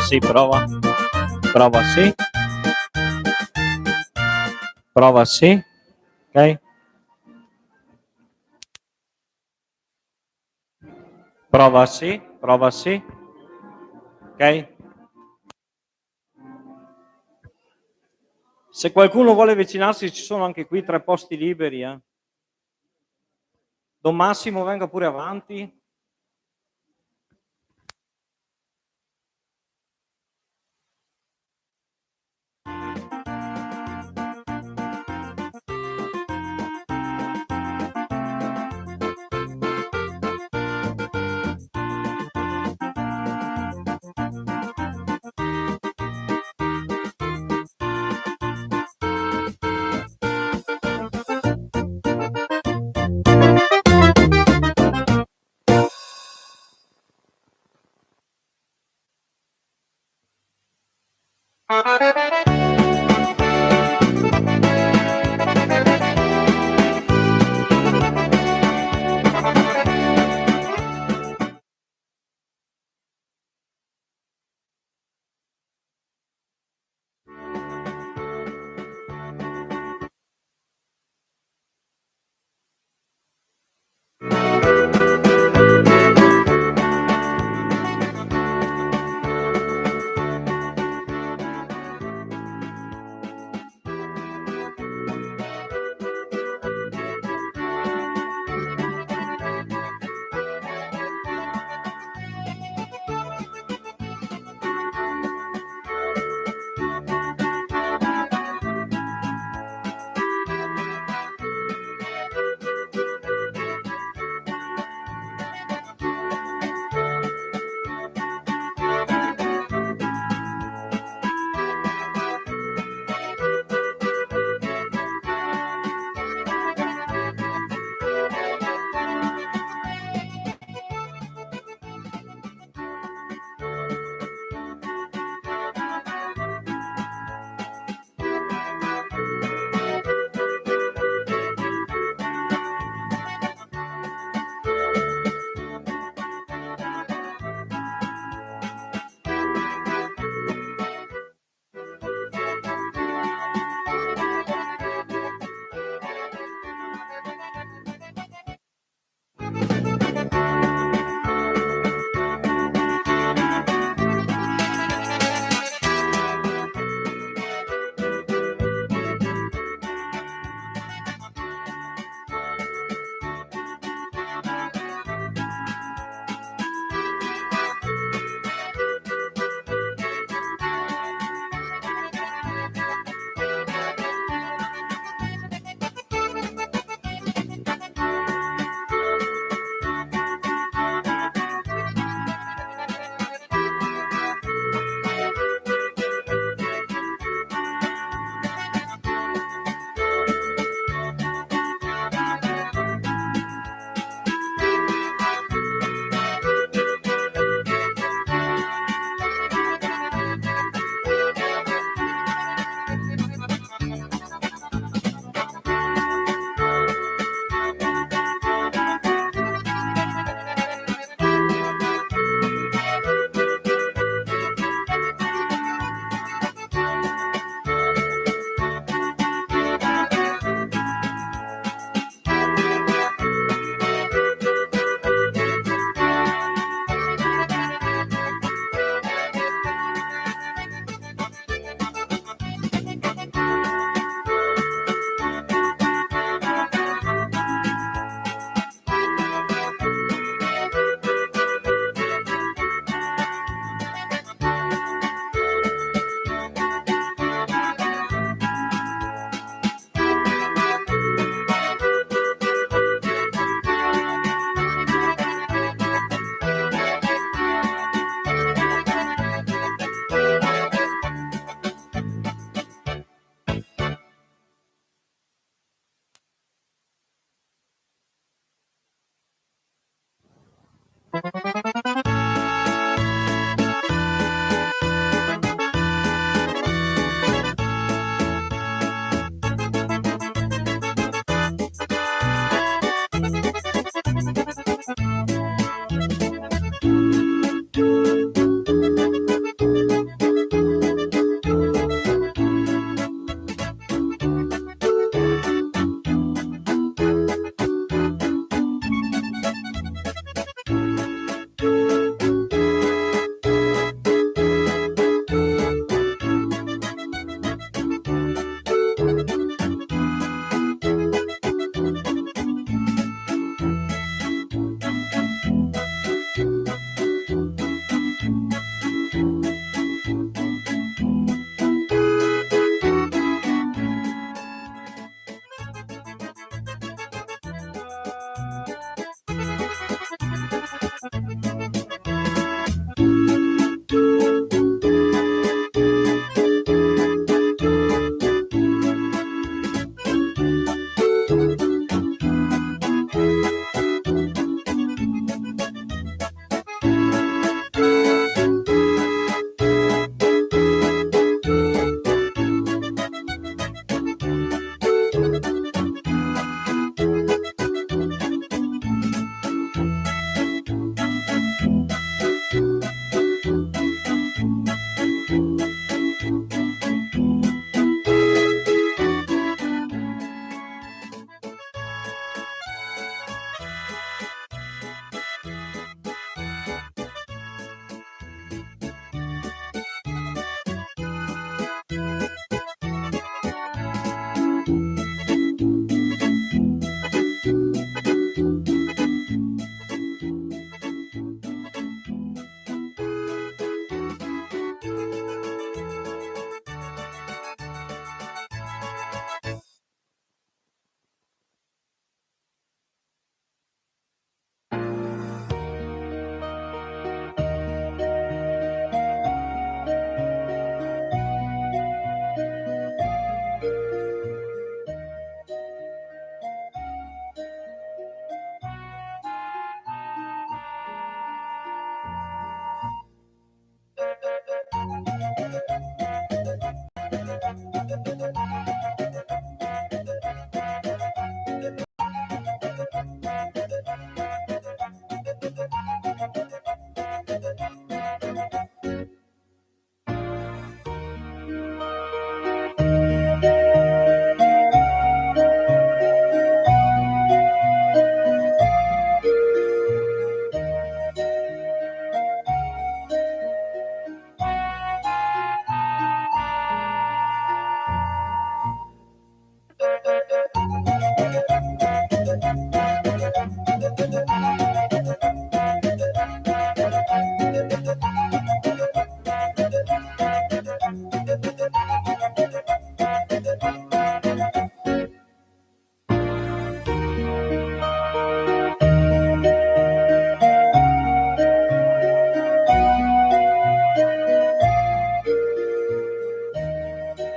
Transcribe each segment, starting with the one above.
Sì, prova. Prova, sì. Prova, sì. Ok. Prova, sì. Prova, sì. Ok. Se qualcuno vuole avvicinarsi, ci sono anche qui 3 posti liberi, eh. Don Massimo venga pure avanti.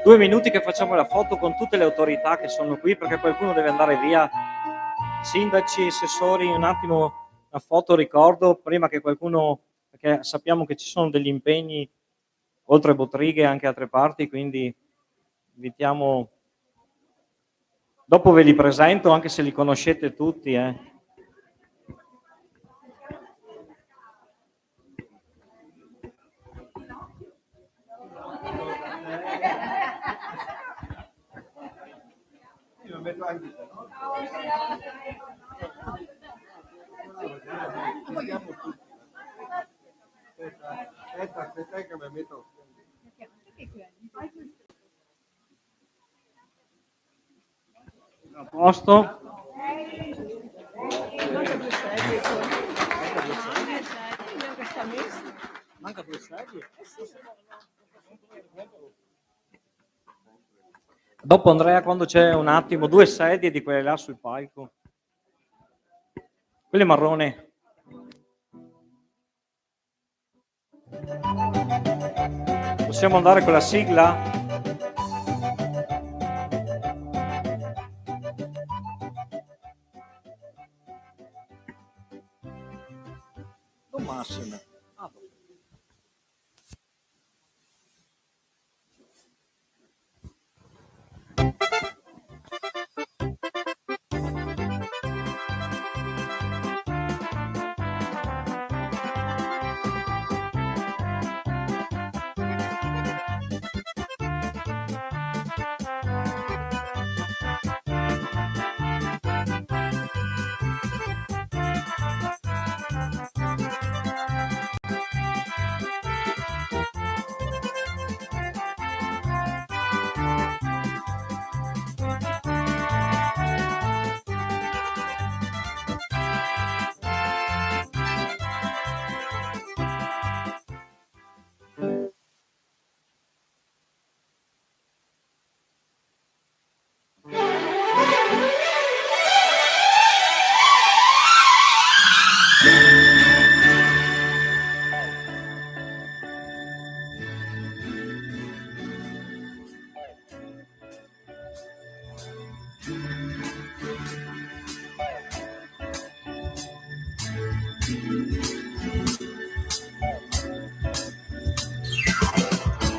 2 minuti che facciamo la foto con tutte le autorità che sono qui, perché qualcuno deve andare via. Sindaci, assessori, un attimo una foto ricordo prima che qualcuno, perché sappiamo che ci sono degli impegni oltre Bottrighe e anche altre parti, quindi invitiamo. Dopo ve li presento anche se li conoscete tutti. Aspetta che mi metto. A posto? Manca 2 sedie. Dopo Andrea, quando c'è un attimo, 2 sedie di quelle là sul palco. Quelle marrone. Possiamo andare con la sigla? Don Massimo.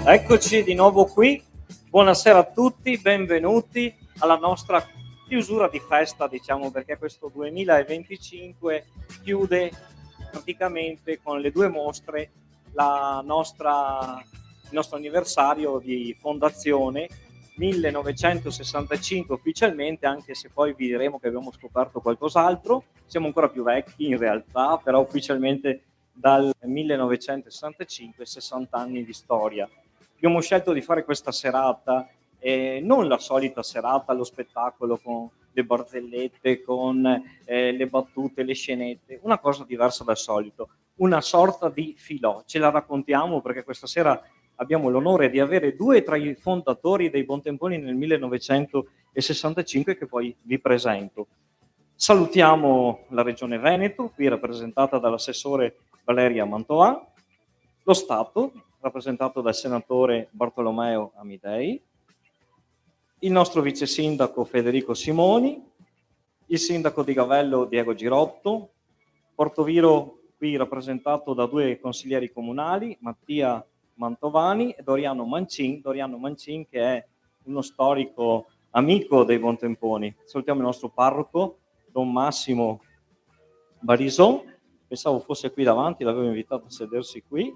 Eccoci di nuovo qui, buonasera a tutti, benvenuti alla nostra chiusura di festa, diciamo, perché questo 2025 chiude praticamente con le 2 mostre il nostro anniversario di fondazione, 1965 ufficialmente, anche se poi vi diremo che abbiamo scoperto qualcos'altro, siamo ancora più vecchi in realtà, però ufficialmente dal 1965, 60 anni di storia. Abbiamo scelto di fare questa serata, non la solita serata allo spettacolo con le barzellette, con le battute, le scenette, una cosa diversa dal solito, una sorta di filò. Ce la raccontiamo perché questa sera abbiamo l'onore di avere 2 tra i fondatori dei Buontemponi nel 1965 che poi vi presento. Salutiamo la Regione Veneto, qui rappresentata dall'assessore Valeria Mantovà, lo Stato, rappresentato dal senatore Bartolomeo Amidei, il nostro vice sindaco Federico Simoni, il sindaco di Gavello Diego Girotto, Portoviro qui rappresentato da 2 consiglieri comunali, Mattia Mantovani e Doriano Mancin che è uno storico amico dei Buontemponi. Salutiamo il nostro parroco, Don Massimo Barison, pensavo fosse qui davanti, l'avevo invitato a sedersi qui.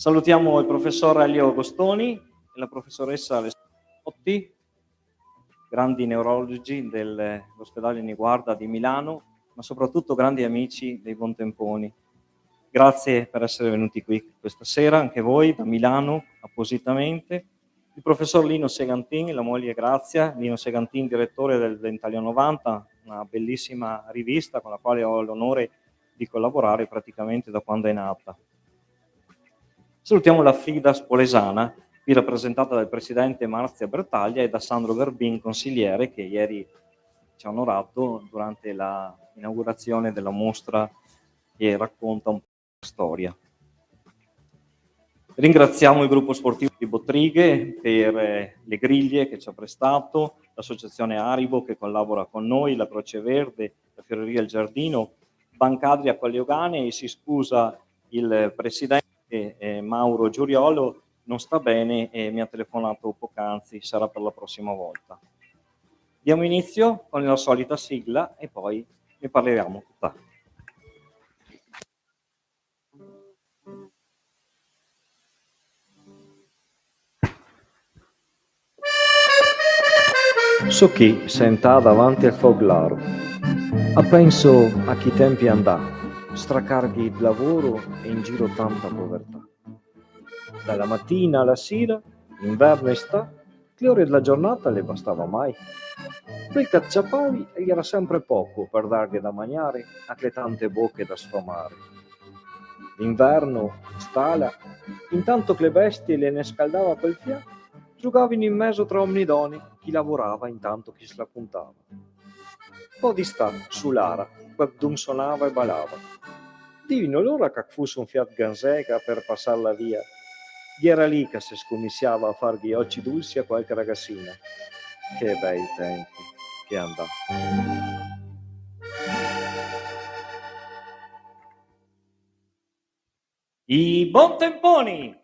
Salutiamo il professor Elio Agostoni e la professoressa Alessandra Botti, grandi neurologi dell'ospedale Niguarda di Milano, ma soprattutto grandi amici dei Buontemponi. Grazie per essere venuti qui questa sera, anche voi da Milano appositamente. Il professor Lino Segantin e la moglie Grazia, Lino Segantin direttore del Dentalia 90, una bellissima rivista con la quale ho l'onore di collaborare praticamente da quando è nata. Salutiamo la FIDA Spolesana, qui rappresentata dal presidente Marzia Bertaglia e da Sandro Garbin, consigliere, che ieri ci ha onorato durante l'inaugurazione della mostra che racconta un po' la storia. Ringraziamo il gruppo sportivo di Bottrighe per le griglie che ci ha prestato, l'associazione Aribo che collabora con noi, la Croce Verde, la Fioreria Il Giardino, Bancadria Qualiogane, e si scusa il presidente Mauro Giuriolo, non sta bene e mi ha telefonato poc'anzi, sarà per la prossima volta. Diamo inizio con la solita sigla e poi ne parleremo tutta. So chi senta davanti al foglaro, a penso a chi tempi andà, stracarghi di lavoro e in giro tanta povertà. Dalla mattina alla sera, inverno e sta, le ore della giornata le bastava mai. Quel cacciapavi gli era sempre poco per dargli da mangiare a che tante bocche da sfamare. D'inverno, in stalla, intanto che le bestie le ne scaldava quel fiato, giocavano in mezzo tra uomini e donne, chi lavorava intanto chi se la puntava. Po' di sta, su l'ara, qualcun suonava e ballava. Divino l'ora che fosse un Fiat Gansega per passarla via. Gli era lì che si scommissiava a far gli occhi dolci a qualche ragazzina. Che bei tempi, che andà. I buon temponi!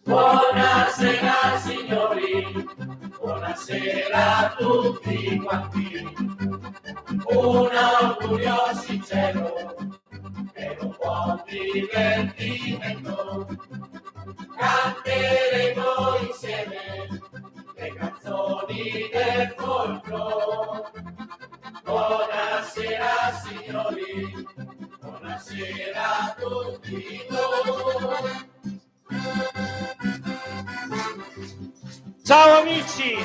Buonasera signori, buonasera a tutti quanti, un augurio sincero per un buon divertimento, canteremo insieme le canzoni del folklore. Buonasera signori, buonasera a tutti voi. Ciao amici!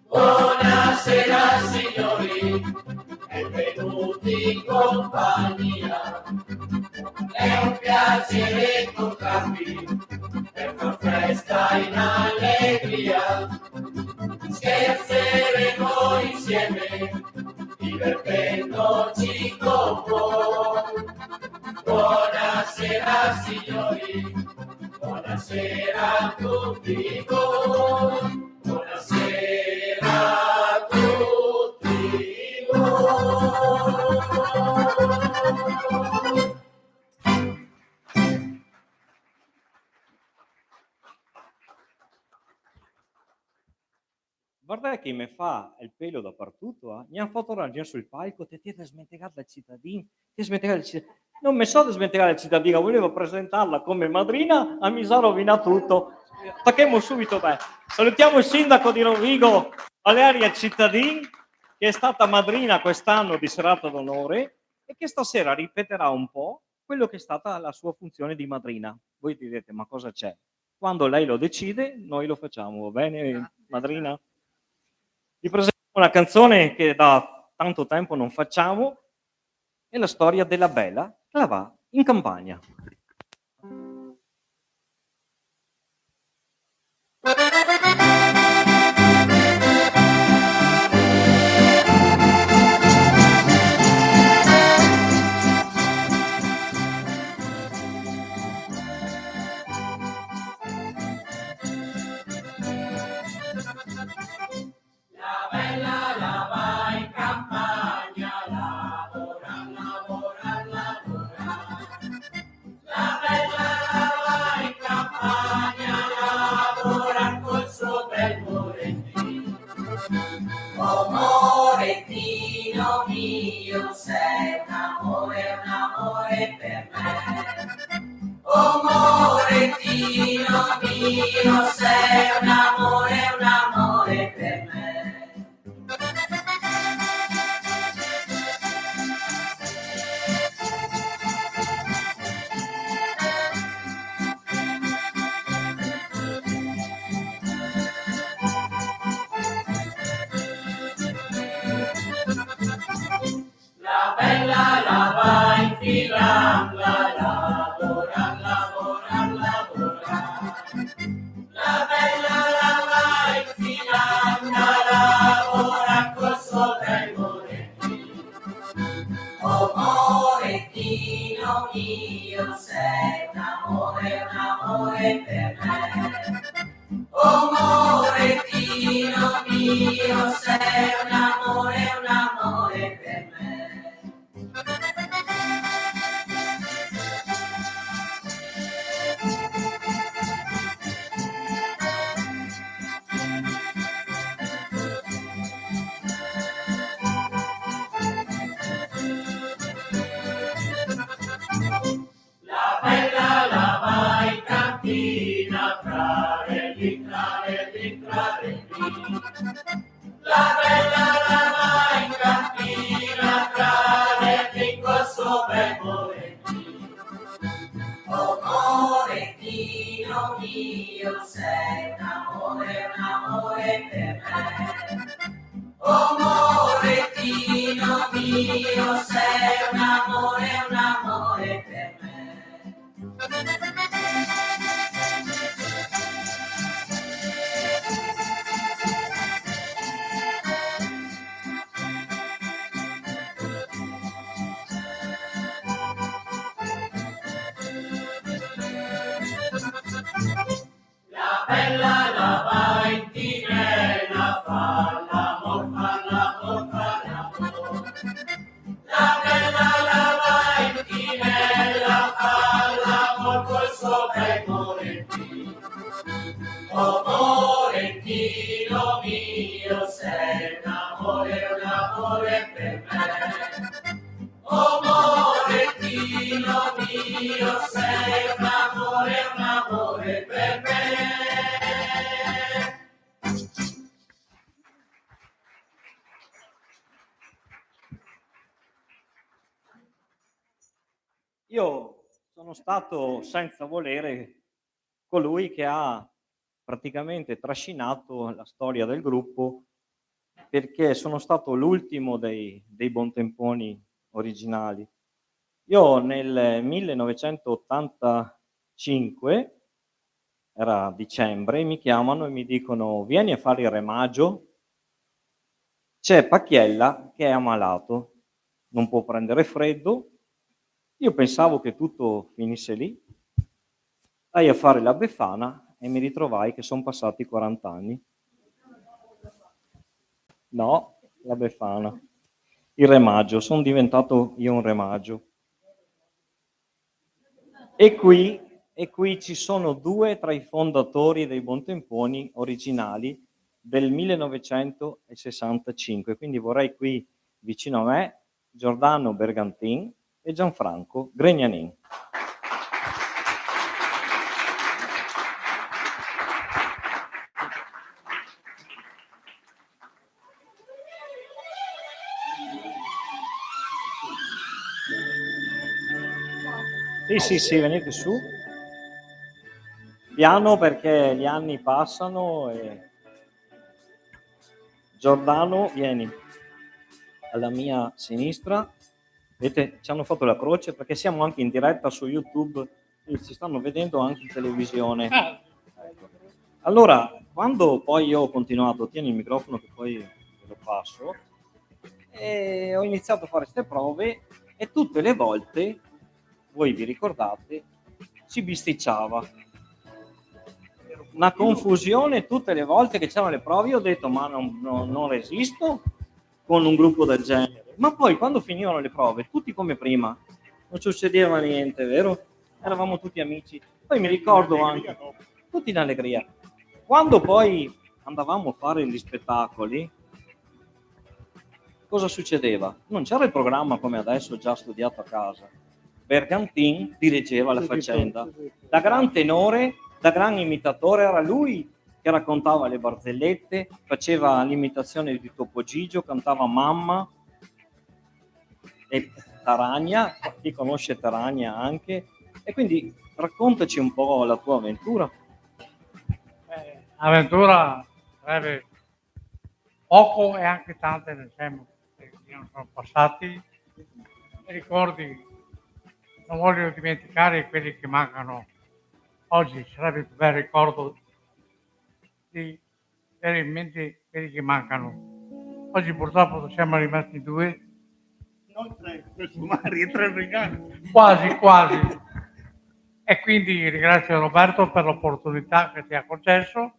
Buonasera signori, benvenuti in compagnia. È un piacere incontrarvi per far festa in allegria. Scherzeremo insieme, divertendoci con voi. Buonasera signori, buonasera a tutti voi. Buonasera a tutti voi. Guarda che mi fa il pelo dappertutto, mi hanno fatto ragione sul palco, te ti smentigare la cittadina, non mi so smentigare la cittadina, volevo presentarla come madrina, a mi sa rovina tutto. Tacchiamo subito, beh. Salutiamo il sindaco di Rovigo, Valeria Cittadin, che è stata madrina quest'anno di serata d'onore e che stasera ripeterà un po' quello che è stata la sua funzione di madrina. Voi direte, ma cosa c'è? Quando lei lo decide, noi lo facciamo, va bene, madrina? Vi presento una canzone che da tanto tempo non facciamo, è la storia della Bella che la va in campagna. La bella la va in campagna, lavora, lavora, lavora. La bella la va in campagna, lavora col suo bel volantino. Oh, oh. Amorettino mio, sei un amore per me. Amorettino mio, sei un amore per me. La bella la va infilando, lavora. La bella la va infilando, lavora col suo bel morettino. Oh morettino mio, sei un amore per me. Oh morettino mio, sei un amore per me. La bella la va in cantina, trarelli. La bella la va in cantina, trarelli col suo bel morettino. Oh morettino mio, sei un amore per me. Oh morettino mio, sei un amore per me. La bella la va in tinella, fa l'amor. La bella la va in tinella, fa l'amor col suo bel morettino. Oh morettino mio, sei un amore per me. Oh morettino mio, sei un amore per me. Io sono stato, senza volere, colui che ha praticamente trascinato la storia del gruppo, perché sono stato l'ultimo dei Buontemponi originali. Io nel 1985, era dicembre, mi chiamano e mi dicono: "Vieni a fare il remaggio, c'è Pacchiella che è ammalato, non può prendere freddo". Io pensavo che tutto finisse lì. Vai a fare la Befana e mi ritrovai che son passati 40 anni. No, la Befana. Il remaggio, son diventato io un remaggio. E qui ci sono 2 tra i fondatori dei Buontemponi originali del 1965, quindi vorrei qui vicino a me Giordano Bergantin e Gianfranco Gregnanin. Sì, venite su. Piano perché gli anni passano e Giordano, vieni alla mia sinistra. Vedete, ci hanno fatto la croce perché siamo anche in diretta su YouTube e ci stanno vedendo anche in televisione. Allora, quando poi io ho continuato, tieni il microfono che poi te lo passo, e ho iniziato a fare queste prove e tutte le volte, voi vi ricordate, si bisticciava. Una confusione tutte le volte che c'erano le prove. Io ho detto ma non resisto con un gruppo del genere, ma poi quando finivano le prove tutti come prima, non succedeva niente, vero? Eravamo tutti amici. Poi mi ricordo anche tutti in allegria quando poi andavamo a fare gli spettacoli. cosa succedeva? Non c'era il programma come adesso già studiato a casa. Bergantin dirigeva la faccenda. Da gran tenore, da gran imitatore, era lui che raccontava le barzellette, faceva l'imitazione di Topo Gigio, cantava Mamma e Taragna, chi conosce Taragna anche, e quindi raccontaci un po' la tua avventura. Avventura sarebbe poco e anche tante nel tempo che sono passati, e ricordi non voglio dimenticare quelli che mancano oggi, sarebbe il più bel ricordo di avere in mente quelli che mancano. Oggi purtroppo siamo rimasti due, Noi tre sumari e tre regali. quasi. E quindi ringrazio Roberto per l'opportunità che ti ha concesso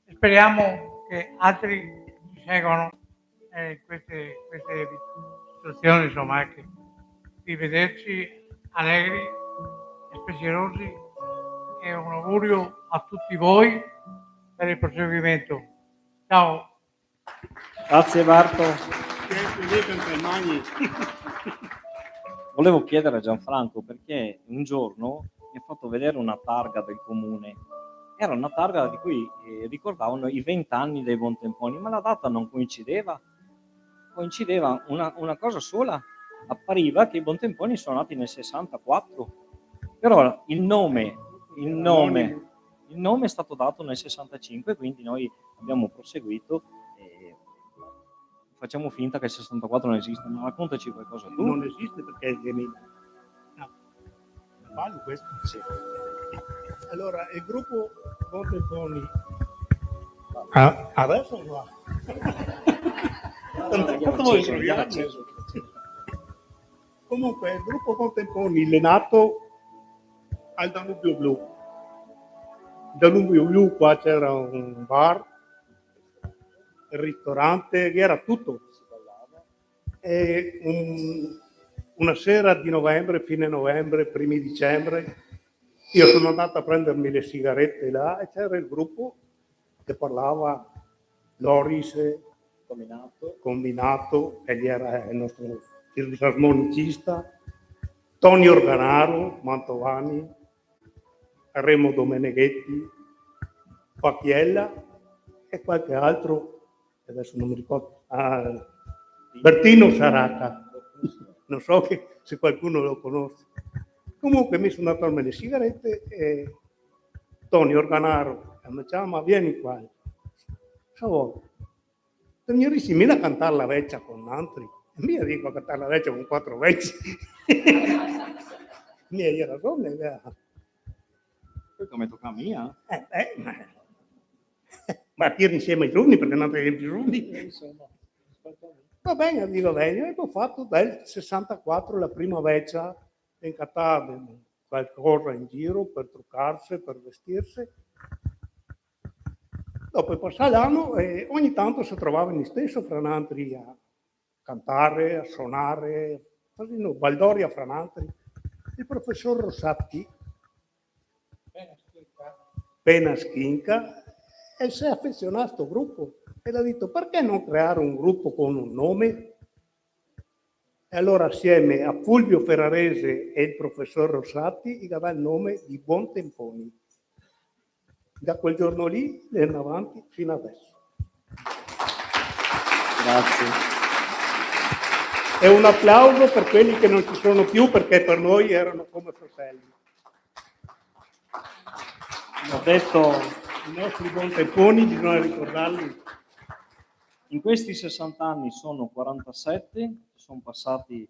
e speriamo che altri ci seguano in queste situazioni, insomma, ecco, di vederci allegri e spensierosi, e un augurio a tutti voi per il proseguimento. Ciao! Grazie Barto. Magni. Volevo chiedere a Gianfranco perché un giorno mi ha fatto vedere una targa del comune. Era una targa di cui ricordavano i 20 anni dei Buontemponi, ma la data non coincideva. Coincideva una cosa sola. Appariva che i Buontemponi sono nati nel 64, però il nome è stato dato nel 65, quindi noi abbiamo proseguito e facciamo finta che il 64 non esista. Ma raccontaci qualcosa tu. Non esiste perché è il 2000. No. Vale questo? Sì. Allora, il gruppo Buontemponi adesso va. Comunque il gruppo Buontemponi è nato al Danubio Blu. Il Danubio Blu qua c'era un bar, il ristorante, era tutto. E una sera di novembre, fine novembre, primi dicembre, io sono andato a prendermi le sigarette là e c'era il gruppo che parlava Loris Combinato, egli era il nostro armonicista, Tony Organaro, Mantovani, Remo Domeneghetti, Pacchiella e qualche altro, adesso non mi ricordo, Bertino Saraca, non so se qualcuno lo conosce. Comunque mi sono andato a prendere le sigarette e Tony Organaro mi chiama, vieni qua. Signorissimi, vieni a cantare la vecchia con altri. E io dico a cantare la vecchia con 4 vecchi. Mi ha ragione. Poi come tocca a mia? Ma tirare insieme i giorni perché non hai più giorni. Va bene, dico bene. E ho fatto dal 64 la prima vecchia in Catania, qualcosa in giro per truccarsi, per vestirsi. Dopo è passato l'anno e ogni tanto si trovavano stesso fra altri a cantare, a suonare, Baldoria fra altri. Il professor Rossatti, Pena Schinca, e si è affezionato a questo gruppo e ha detto perché non creare un gruppo con un nome? E allora assieme a Fulvio Ferrarese e il professor Rossatti gli dava il nome di Buontemponi. Da quel giorno lì e in avanti fino adesso. Grazie. E un applauso per quelli che non ci sono più perché per noi erano come fratelli. Ho detto, I nostri Buontemponi bisogna ricordarli. in questi 60 anni sono 47, sono passati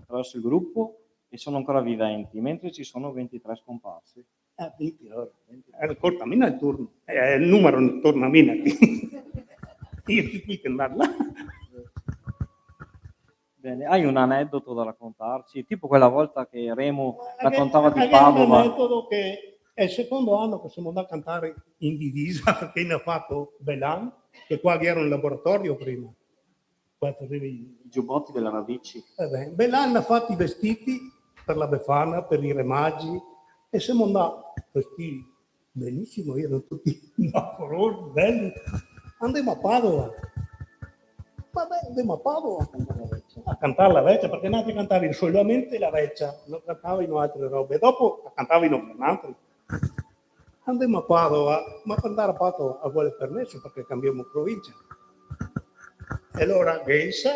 attraverso il gruppo e sono ancora viventi, mentre ci sono 23 scomparsi. Cortamina il turno, il numero non torna a me. Io sono qui che andare là. Bene, hai un aneddoto da raccontarci? Tipo quella volta che Remo raccontava di Padova. Un aneddoto che è il secondo anno che siamo andati a cantare in divisa perché ne ha fatto Belan, che qua era un laboratorio prima. Qua I giubbotti della Ravicci. Belan ha fatto i vestiti per la Befana, per i remaggi e siamo andati vestiti benissimo, erano tutti macorosi, belli. Andiamo a Padova. Vabbè, andiamo a Padova a cantare la vecchia, perché noi cantavi solamente la vecchia, non cantavano altre robe. Dopo cantavano per altri. Andiamo a Padova, ma per andare a Padova vuole permesso perché cambiamo provincia. E allora Geisa,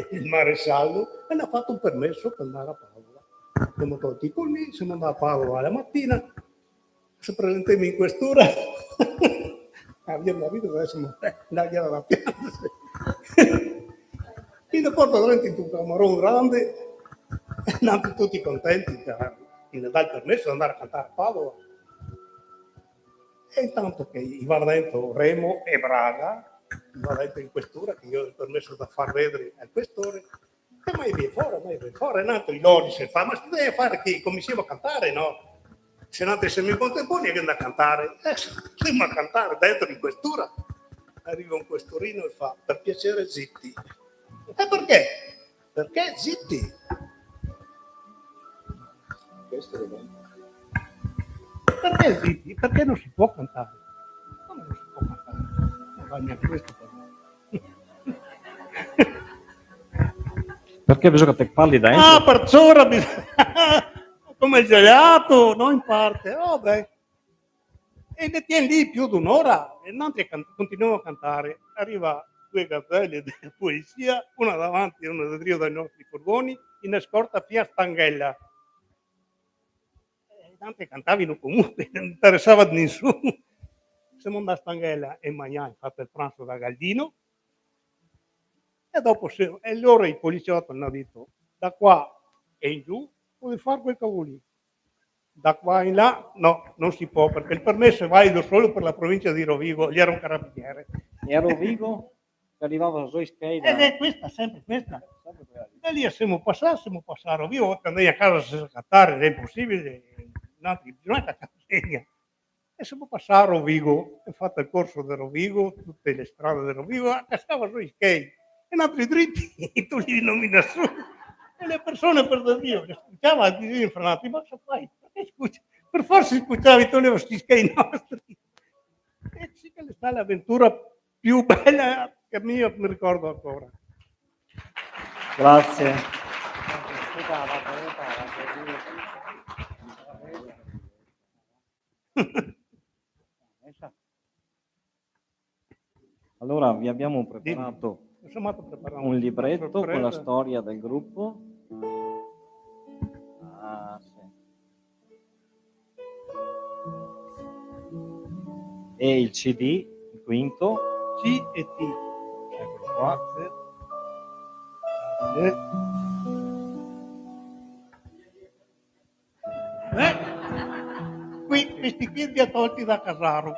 il maresciallo, mi ha fatto un permesso per andare a Padova. Abbiamo tolto i pulmini, siamo andati a Padova la mattina, se presentiamo in questura, abbiamo capito che adesso la chiara da piangere. In porta dentro in un camerone grande, andando tutti contenti di dare il permesso di andare a cantare a Padova. E intanto che va dentro Remo e Braga, va dentro in questura, che io ho il permesso da far vedere al questore, e mai viene fuori, è nato i lodi, si fa, ma si deve fare che come siamo a cantare, no? Se non siamo in contemporanea che andiamo a cantare, stiamo a cantare dentro in questura. Arriva un questurino e fa, per piacere zitti. E perché? Perché zitti. Questo è bello. Perché zitti? Perché non si può cantare. Come non si può cantare? Non va neanche questo per me. Perché bisogna che te parli dentro? Ah, perciò ora come il gelato, non in parte. Oh, beh. E ne tieni lì più di un'ora e noi continuiamo a cantare. Arriva due gazzelle della polizia, una davanti e una dietro dai nostri furgoni, in scorta via Stanghella. E tanti cantavano comunque, non interessava a nessuno. Siamo andati a Stanghella e mangiamo, fatto il pranzo da Galdino. E dopo, e loro i poliziotti hanno detto, da qua e in giù puoi fare quel che vuoi. Da qua in là no, non si può, perché il permesso è valido solo per la provincia di Rovigo, gli era un carabiniere. E a Rovigo arrivava Zoe Skate. Ed è questa, sempre questa. E lì siamo passati a Rovigo, andai a casa senza cantare, era impossibile, no, bisogna cantare. E siamo passati a Rovigo, ho fatto il corso di Rovigo, tutte le strade di Rovigo, cascava Zoe Skate. E altri dritti, tu li nomini nessuno. E le persone per Dio, le ascoltavano a dire infranati, ma cosa fai? Per forza ascoltavi tu le vostre nostri. E sì che è stata l'avventura più bella che io mi ricordo ancora. Grazie. Allora vi abbiamo preparato un libretto con la storia del gruppo. Ah, sì. E il CD, il quinto. C e T. Eccolo qua. Qui questi qui li ha tolti da Casaro.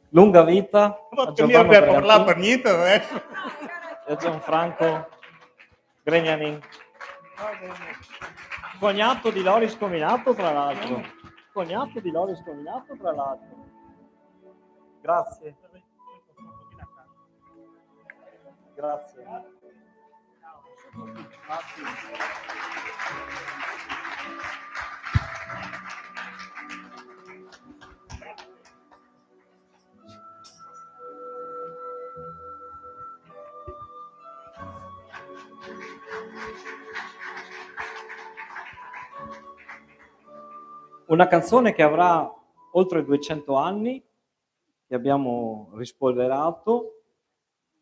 Lunga vita a Giovanni per parlare per niente adesso. E a Gianfranco Gregnanin. Cognato di Loris Cominato, tra l'altro. Cognato di Loris Cominato, tra l'altro. Grazie. Grazie. Una canzone che avrà oltre 200 anni, che abbiamo rispolverato.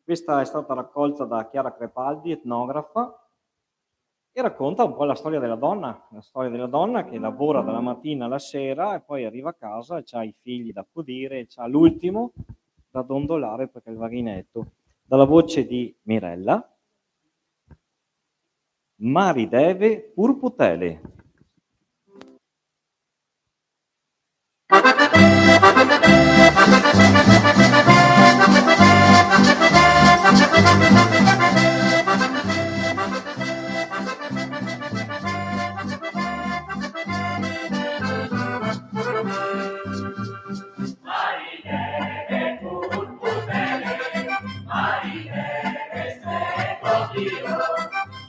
Questa è stata raccolta da Chiara Crepaldi, etnografa, e racconta un po' la storia della donna che lavora dalla mattina alla sera e poi arriva a casa e ha i figli da accudire e c'ha l'ultimo da dondolare perché è il vaghinetto. Dalla voce di Mirella, Mari deve purputele.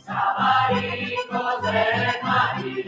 Sabari cose Maria.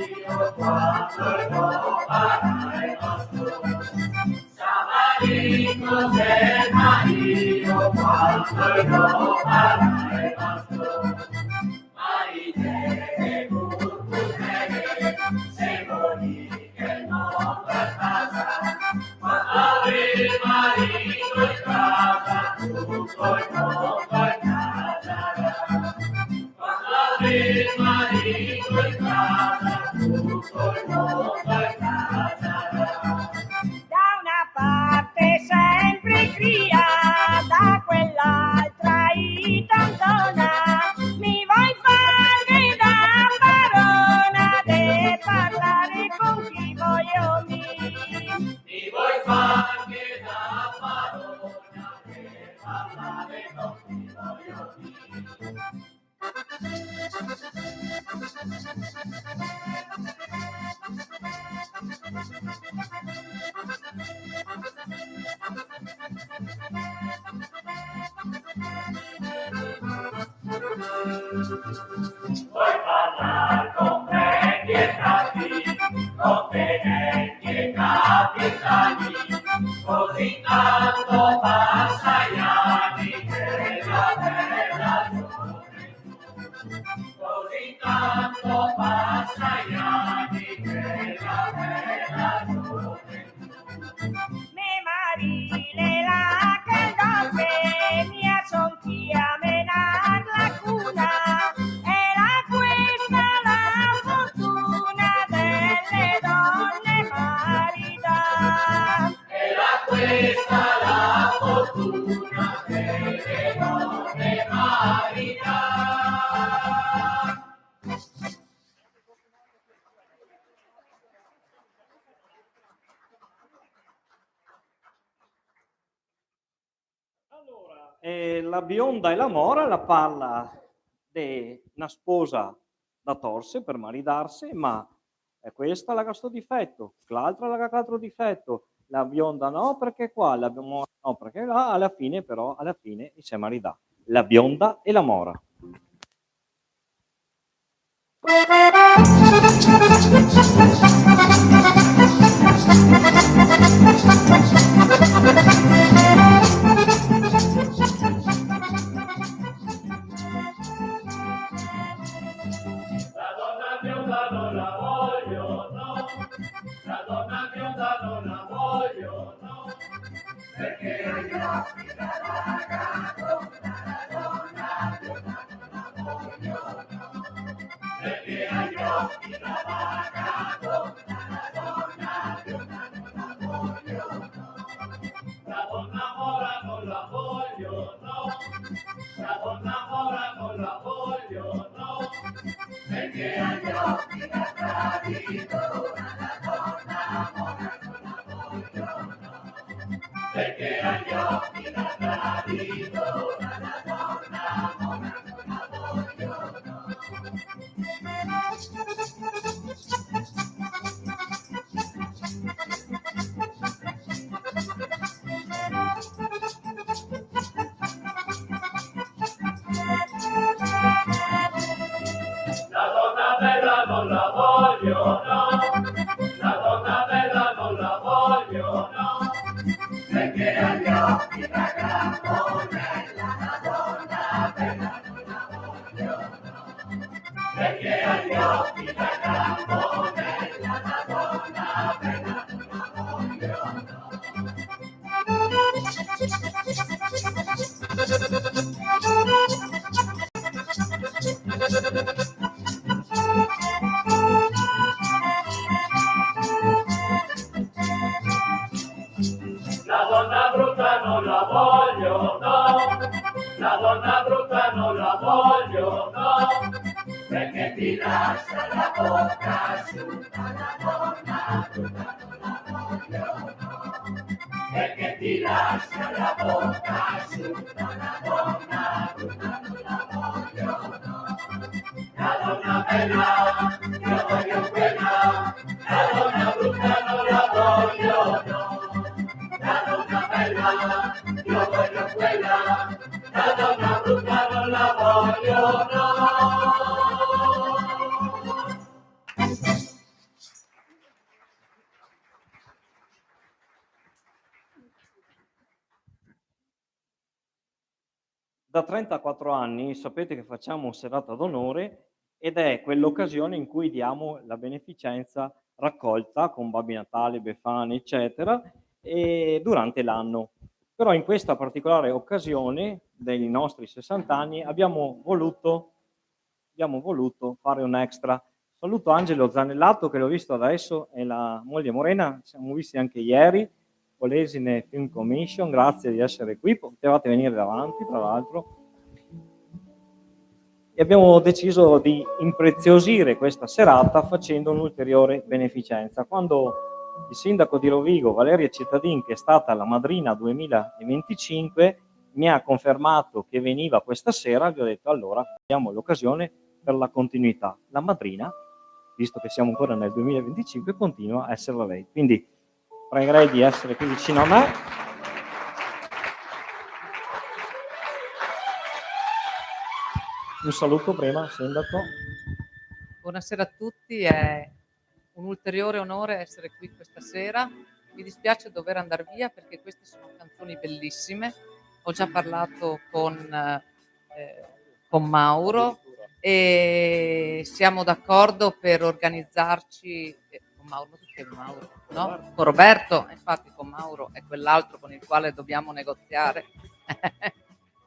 Da una parte sempre cria, da quell'altra itantona. Mi vuoi fare da parona de parlare con chi voglio mi. Mi vuoi fare da parona de parlare con chi voglio mi. Vuoi parlare con prendi e capi, con tenenti e capitani, così tanto passa gli anni che la bella gioventù. Così tanto passa gli anni che la bella gioventù. Me marile la caldoche, mia son chiamenar la cuna. Era questa la fortuna delle donne marita. Era questa la fortuna delle donne marita. La bionda e la mora la parla di una sposa da torse per maridarsi, ma è questa la sto difetto, l'altra la altro difetto, la bionda no perché qua, la mora no perché là, alla fine si è maridà. La bionda e la mora. La donna bionda non la voglio, no. La donna bionda non la voglio, no. Perché agli occhi da ragazzo, la donna bionda non la voglio, no. Perché agli occhi da ragazzo, la donna bionda non la voglio, no. La donna mora non la voglio, no. La donna mora non la voglio, no. Perché agli occhi da traditore la donna mora non la voglio, no. Perché agli occhi da traditore la donna mora non la voglio, no. La donna bella non la voglio, no. La donna bella non la voglio, no. Perché agli occhi da camponella la donna bella non la voglio, no. Perché agli occhi da camponella la donna bella non la voglio, no. La donna brutta non la voglio, no. La donna brutta non la voglio, no. Perché ti lascia la bocca asciutta, la donna brutta non la voglio, no. Perché ti lascia la bocca asciutta, la donna brutta non la voglio, no. La donna bella, io voglio quella, la donna brutta non la voglio, no. La donna bella, io voglio quella, la donna brutta non la voglio, no. Da 34 anni sapete che facciamo serata d'onore ed è quell'occasione in cui diamo la beneficenza raccolta con Babbi Natale, Befane, eccetera, durante l'anno. Però in questa particolare occasione dei nostri 60 anni abbiamo voluto fare un extra. Saluto Angelo Zanellato che l'ho visto adesso e la moglie Morena, ci siamo visti anche ieri, Polesine Film Commission, grazie di essere qui, potevate venire davanti tra l'altro. E abbiamo deciso di impreziosire questa serata facendo un'ulteriore beneficenza. Quando il sindaco di Rovigo, Valeria Cittadin, che è stata la madrina 2025, mi ha confermato che veniva questa sera, gli ho detto allora abbiamo l'occasione per la continuità. La madrina, visto che siamo ancora nel 2025, continua a essere lei. Quindi pregherei di essere qui vicino a me. Un saluto prima, sindaco. Buonasera a tutti, è un ulteriore onore essere qui questa sera. Mi dispiace dover andare via perché queste sono canzoni bellissime. Ho già parlato con Mauro e siamo d'accordo per organizzarci con Mauro, perché Mauro, no? Con Roberto, infatti con Mauro è quell'altro con il quale dobbiamo negoziare.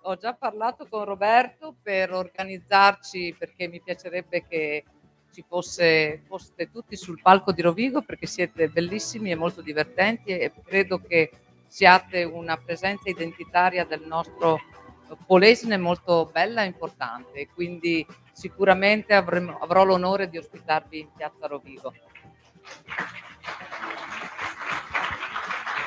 Ho già parlato con Roberto per organizzarci perché mi piacerebbe che ci foste tutti sul palco di Rovigo perché siete bellissimi e molto divertenti e credo che siate una presenza identitaria del nostro Polesine molto bella e importante, quindi sicuramente avrò l'onore di ospitarvi in piazza Rovigo.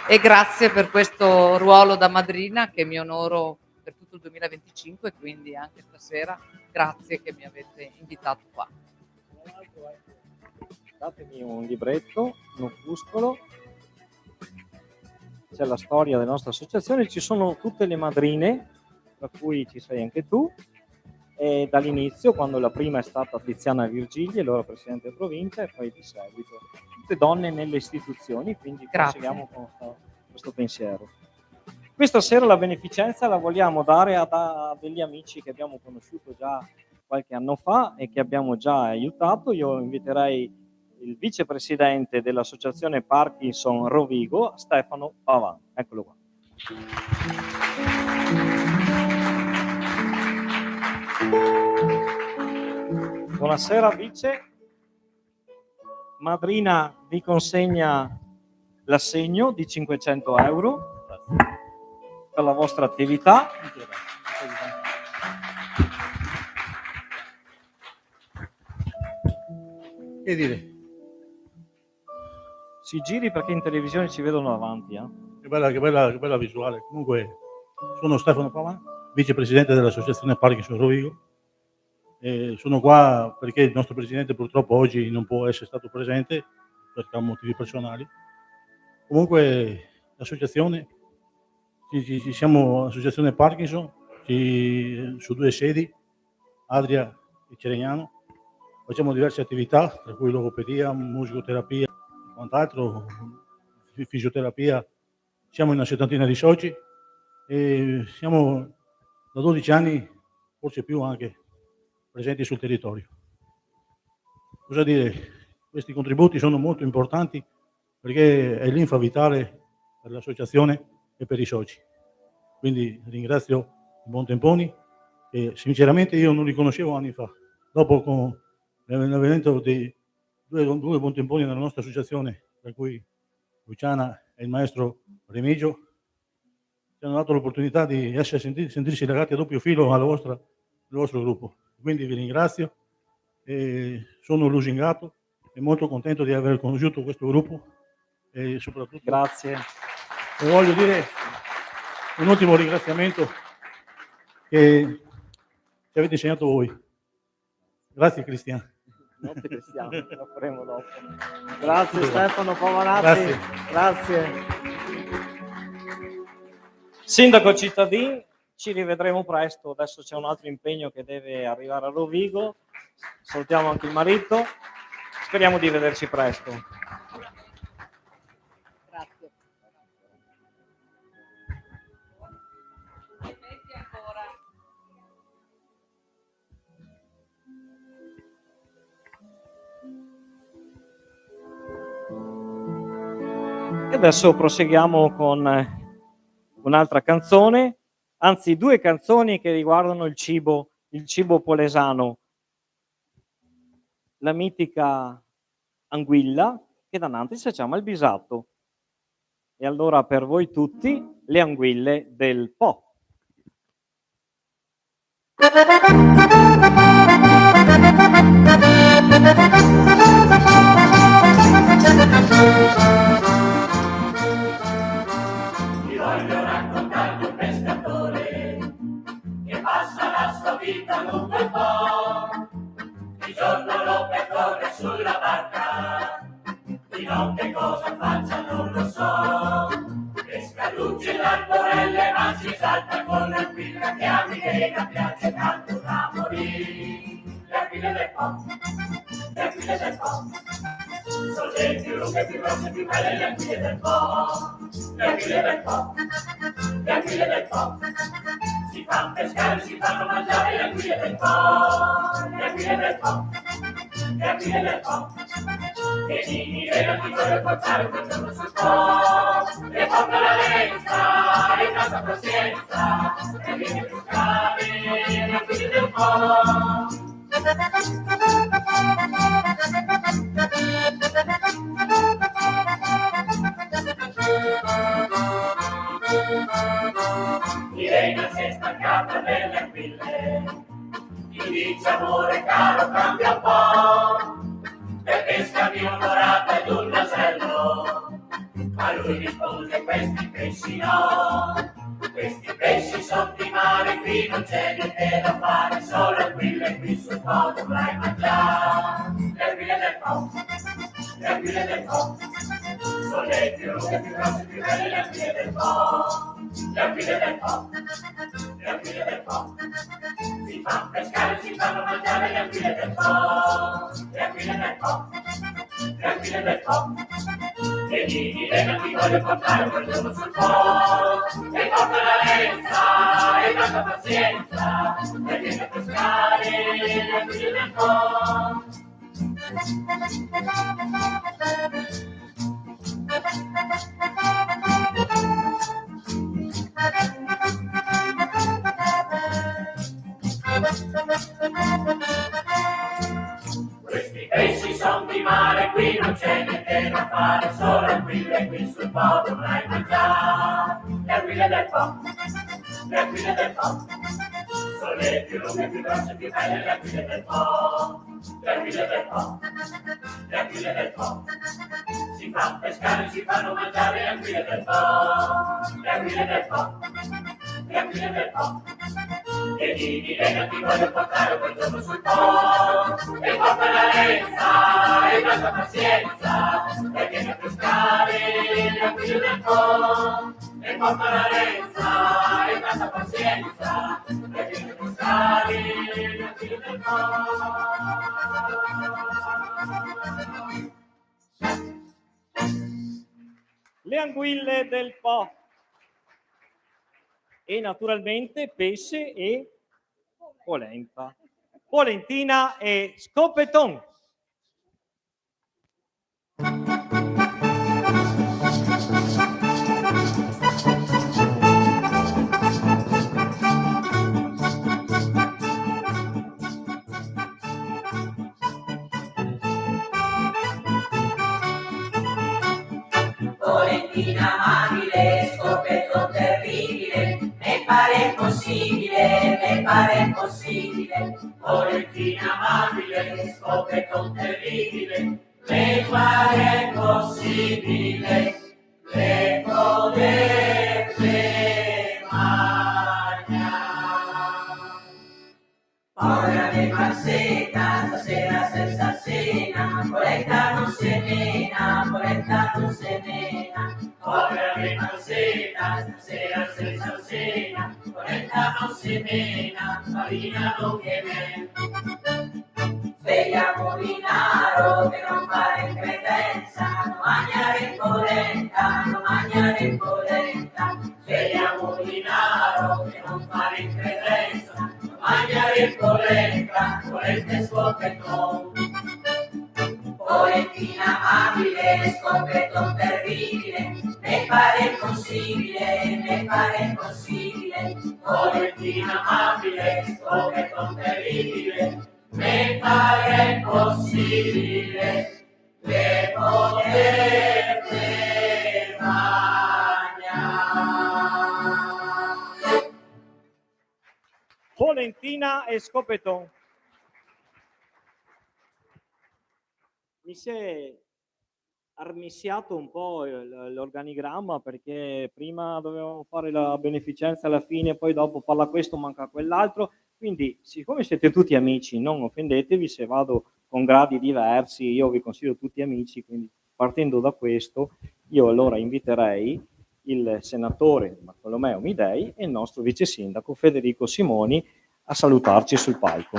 E grazie per questo ruolo da madrina che mi onoro per tutto il 2025, quindi anche stasera grazie che mi avete invitato qua. Datemi un libretto, un opuscolo, c'è la storia della nostra associazione, ci sono tutte le madrine, tra cui ci sei anche tu, e dall'inizio, quando la prima è stata Tiziana Virgili, allora presidente della provincia, e poi di seguito. Tutte donne nelle istituzioni, quindi proseguiamo con questo pensiero. Questa sera la beneficenza la vogliamo dare a degli amici che abbiamo conosciuto già qualche anno fa e che abbiamo già aiutato. Io inviterei il vicepresidente dell'associazione Parkinson Rovigo, Stefano Pavan. Eccolo qua. Buonasera vice. Madrina vi consegna l'assegno di 500 euro per la vostra attività. Che dire? Si giri perché in televisione ci vedono davanti. Che bella visuale. Comunque sono Stefano Pavan, vicepresidente dell'associazione Parkinson Rovigo. Sono qua perché il nostro presidente purtroppo oggi non può essere stato presente per motivi personali. Comunque l'associazione, ci siamo associazione Parkinson, su 2 sedi, Adria e Ceregnano. Facciamo diverse attività, tra cui logopedia, musicoterapia e quant'altro, fisioterapia. Siamo in una 70ina di soci e siamo da 12 anni, forse più anche, presenti sul territorio. Cosa dire? Questi contributi sono molto importanti perché è l'infa vitale per l'associazione e per i soci. Quindi ringrazio i Buontemponi che sinceramente io non li conoscevo anni fa. Dopo con l'avvento di due Buontemponi nella nostra associazione, tra cui Luciana e il maestro Remigio, ci hanno dato l'opportunità di sentirsi legati a doppio filo al vostro gruppo. Quindi vi ringrazio e sono lusingato e molto contento di aver conosciuto questo gruppo e soprattutto grazie. E voglio dire un ultimo ringraziamento che ci avete insegnato voi. Grazie Cristian. Notte Cristiano, lo faremo dopo. Grazie Stefano Pavanati. Grazie. Sindaco Cittadin, ci rivedremo presto. Adesso c'è un altro impegno che deve arrivare a Rovigo. Salutiamo anche il marito. Speriamo di vederci presto. Grazie. adesso proseguiamo con un'altra canzone, anzi 2 canzoni che riguardano il cibo polesano. La mitica anguilla, che da Nantes si chiama il bisatto. E allora per voi tutti le anguille del Po. Ti voglio raccontare di un pescatore che passa la sua vita lungo il Po. Di giorno lo percorre sulla barca, di notte cosa faccia non lo so. Pesca luce l'alborelle ma si salta con l'anguilla che a Milena piace tanto da morire. Le anguille del Po, le anguille del Po, sono le più lunghe, più grosse, più belle le anguille del Po. Le anguille del Po, le anguille del Po, si fanno pescare, si fanno mangiare le anguille del Po. Le anguille del Po, le anguille del Po, che di Milena ti vuole portare quel giorno sul Po. E porta la lenza e tanta pazienza, e vieni a pescare le anguille del Po. Irene si è staccata delle anguille, gli dice amore caro cambia un po', per pescami un'orata ed un nasello, ma lui risponde questi pesci no, questi pesci sono di mare, qui non c'è niente da fare, solo anguille qui sul Po dovrai mangiare. Le anguille del Po, le anguille del Po, sono le più lunghe, più grosse, più belle le anguille del Po. Le anguille del Po, le anguille del Po, si fanno pescare, si fanno mangiare le anguille del Po. Le anguille del Po, le anguille del Po, e di Milena ti voglio portare quel giorno sul Po. E porta la lenza e tanta pazienza, e vieni a pescare le anguille del Po. Questi pesci son di mare, qui non c'è niente da fare, solo anguille qui sul Po dovrai mangiare. Le anguille del Po, le anguille del Po, sono le più lunghe, più grosse, più belle le anguille del Po. Le anguille del Po, le anguille del Po, si fanno pescare, si fanno mangiare le anguille del Po. Le anguille del Po, le anguille del Po, e di Milena ti voglio portare quel giorno sul Po. E porta la lenza e tanta pazienza, e vieni a pescare le anguille del Po. E porta la lenza e tanta pazienza, e vieni a pescare le anguille del Po. Le anguille del Po. E naturalmente pesce e polenta, polentina e scopeton. Polentina amabile, scoppetto terribile, me pare impossibile, me pare impossibile. Polentina amabile, scoppetto terribile, me pare impossibile, le potete mangiare. Ora mi passetta, stasera senza cena, polenta non se mena, polenta non se mena. Ora che non sera, stasera senza cena, polenta non si mena, farina non che me. Sveglia Molinaro che non fare credenza, non mangiare polenta, non mangiare polenta. Sveglia Molinaro che non fare in credenza, non mangiare polenta, polenta e scoppetton. Polentina amabile, scoppetto terribile, pare impossibile, Valentina amabile, Scopetto terribile, me pare impossibile, le potete mangiare. Polentina e Scopeton. Mi si è armissiato un po' l'organigramma, perché prima dovevamo fare la beneficenza alla fine, poi dopo parla questo, manca quell'altro. Quindi, siccome siete tutti amici, non offendetevi se vado con gradi diversi, io vi considero tutti amici, quindi partendo da questo, io allora inviterei il senatore Bartolomeo Midei e il nostro vice sindaco Federico Simoni a salutarci sul palco.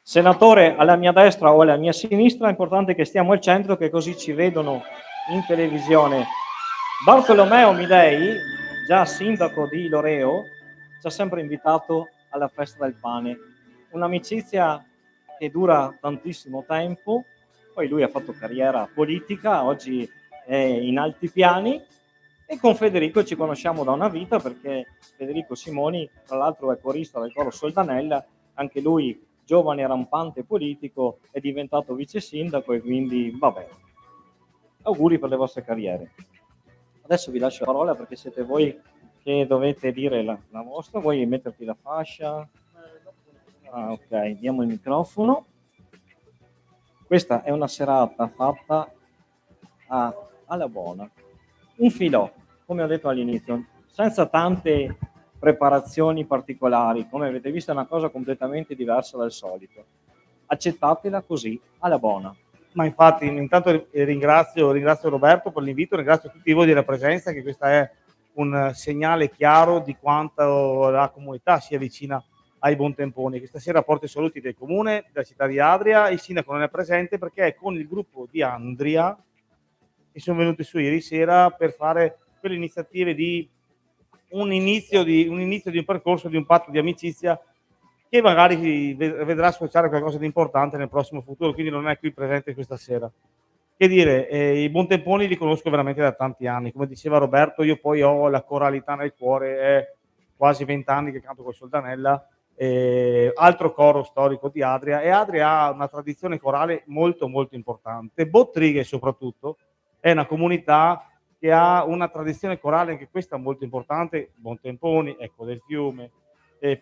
Senatore, alla mia destra o alla mia sinistra, è importante che stiamo al centro, che così ci vedono in televisione. Bartolomeo Midei, già sindaco di Loreo, ci ha sempre invitato alla festa del pane. Un'amicizia che dura tantissimo tempo, poi lui ha fatto carriera politica, oggi è in alti piani, e con Federico ci conosciamo da una vita, perché Federico Simoni, tra l'altro, è corista del coro Soldanella, anche lui giovane rampante politico, è diventato vice sindaco, e quindi vabbè, auguri per le vostre carriere. Adesso vi lascio la parola, perché siete voi che dovete dire la vostra. Vuoi metterti la fascia? Ah, ok, diamo il microfono. Questa è una serata fatta alla buona, un filò, come ho detto all'inizio, senza tante preparazioni particolari. Come avete visto, è una cosa completamente diversa dal solito. Accettatela così, alla buona. Ma infatti, intanto ringrazio Roberto per l'invito, ringrazio tutti voi della presenza, che questo è un segnale chiaro di quanto la comunità sia vicina ai Buontemponi. Questa sera porto i saluti del comune, della città di Adria. Il sindaco non è presente perché è con il gruppo di Andria che sono venuti su ieri sera per fare quelle iniziative di un inizio di un percorso, di un patto di amicizia che magari vedrà associare qualcosa di importante nel prossimo futuro, quindi non è qui presente questa sera. Che dire, i Buontemponi li conosco veramente da tanti anni, come diceva Roberto, io poi ho la coralità nel cuore, è quasi 20 anni che canto col Soldanella, altro coro storico di Adria, e Adria ha una tradizione corale molto molto importante. Bottrighe soprattutto è una comunità che ha una tradizione corale, anche questa molto importante, Buontemponi, Ecco del Fiume,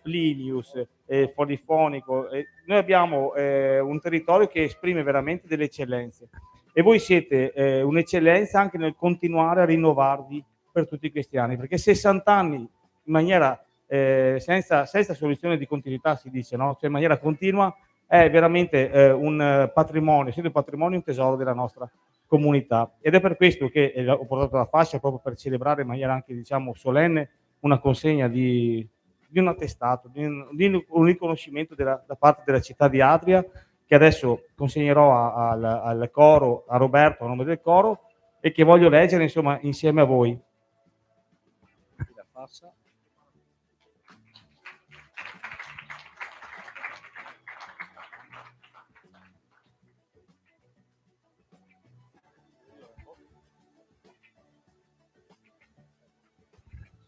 Plinius, Polifonico. Noi abbiamo un territorio che esprime veramente delle eccellenze, e voi siete un'eccellenza anche nel continuare a rinnovarvi per tutti questi anni, perché 60 anni in maniera senza soluzione di continuità, si dice, no? Cioè in maniera continua, è veramente un patrimonio, siete un patrimonio, un tesoro della nostra comunità, ed è per questo che ho portato la fascia, proprio per celebrare in maniera anche, diciamo, solenne una consegna di un attestato, di un riconoscimento da parte della città di Adria, che adesso consegnerò al coro, a Roberto a nome del coro, e che voglio leggere, insomma, insieme a voi. La passa.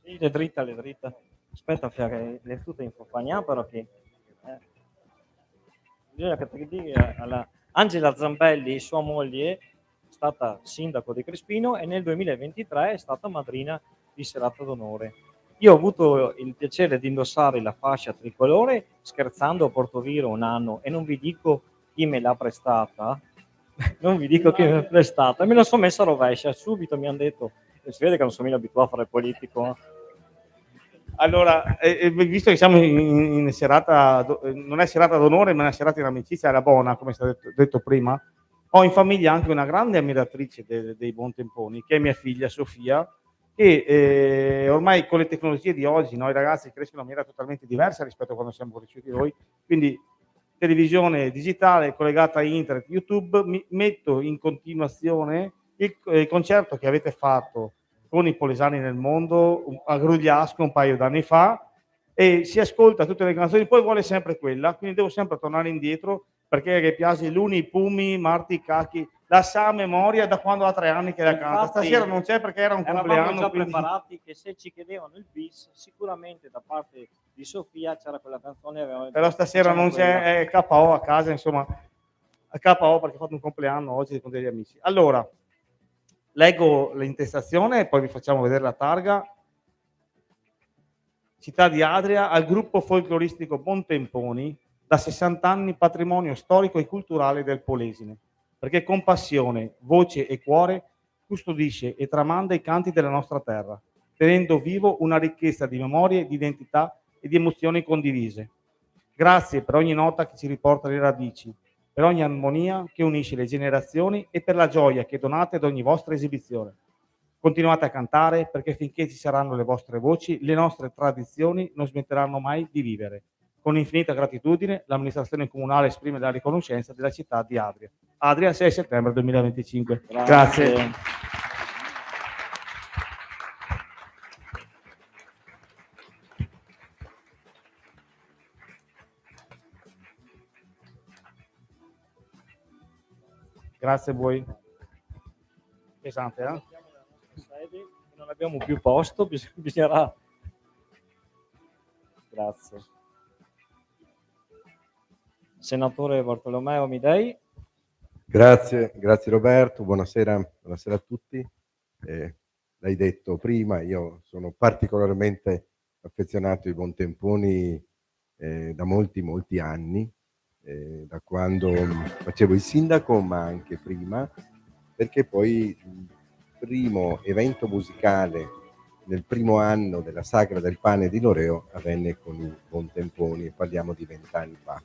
Sì, le dritta. Aspetta, che le tutte in compagnia, però che bisogna che ti dica alla Angela Zambelli, sua moglie, è stata sindaco di Crespino e nel 2023 è stata madrina di serata d'onore. Io ho avuto il piacere di indossare la fascia tricolore scherzando a Portoviro un anno, e non vi dico chi me l'ha prestata, me la sono messa a rovescia, subito mi hanno detto, e si vede che non sono mica abituato a fare politico. Allora, visto che siamo in serata, non è serata d'onore, ma è una serata in amicizia alla buona, come è stato detto prima, ho in famiglia anche una grande ammiratrice dei Buontemponi, che è mia figlia Sofia, che ormai con le tecnologie di oggi, no, i ragazzi crescono in maniera totalmente diversa rispetto a quando siamo cresciuti noi, quindi televisione digitale collegata a internet, YouTube, mi metto in continuazione il concerto che avete fatto con i Polesani nel mondo a Grugliasco un paio d'anni fa, e si ascolta tutte le canzoni, poi vuole sempre quella, quindi devo sempre tornare indietro, perché mi piace l'Uni, Pumi, Marti, Cachi, la sa a memoria da quando ha 3 anni che la canta. Infatti, Stasera non c'è perché era un eravamo compleanno. già quindi- preparati che se ci chiedevano il bis, sicuramente da parte di Sofia c'era quella canzone. Però stasera facciamo non quella. c'è, è KO a casa, insomma, a KO perché ho fatto un compleanno oggi con degli amici. Allora, leggo l'intestazione e poi vi facciamo vedere la targa. Città di Adria al gruppo folcloristico Bontemponi, da 60 anni patrimonio storico e culturale del Polesine, perché con passione, voce e cuore custodisce e tramanda i canti della nostra terra, tenendo vivo una ricchezza di memorie, di identità e di emozioni condivise. Grazie per ogni nota che ci riporta alle radici, per ogni armonia che unisce le generazioni e per la gioia che donate ad ogni vostra esibizione. Continuate a cantare perché finché ci saranno le vostre voci, le nostre tradizioni non smetteranno mai di vivere. Con infinita gratitudine, l'amministrazione comunale esprime la riconoscenza della città di Adria. Adria, 6 settembre 2025. Grazie. Grazie a voi. Pesante, eh? Non abbiamo più posto, bisognerà. Grazie. Senatore Bartolomeo Amidei. Grazie Roberto, buonasera a tutti. L'hai detto prima, io sono particolarmente affezionato ai Bontemponi da molti anni, da quando facevo il sindaco, ma anche prima, perché poi il primo evento musicale nel primo anno della Sagra del Pane di Loreo avvenne con i Bontemponi, e parliamo di 20 anni fa.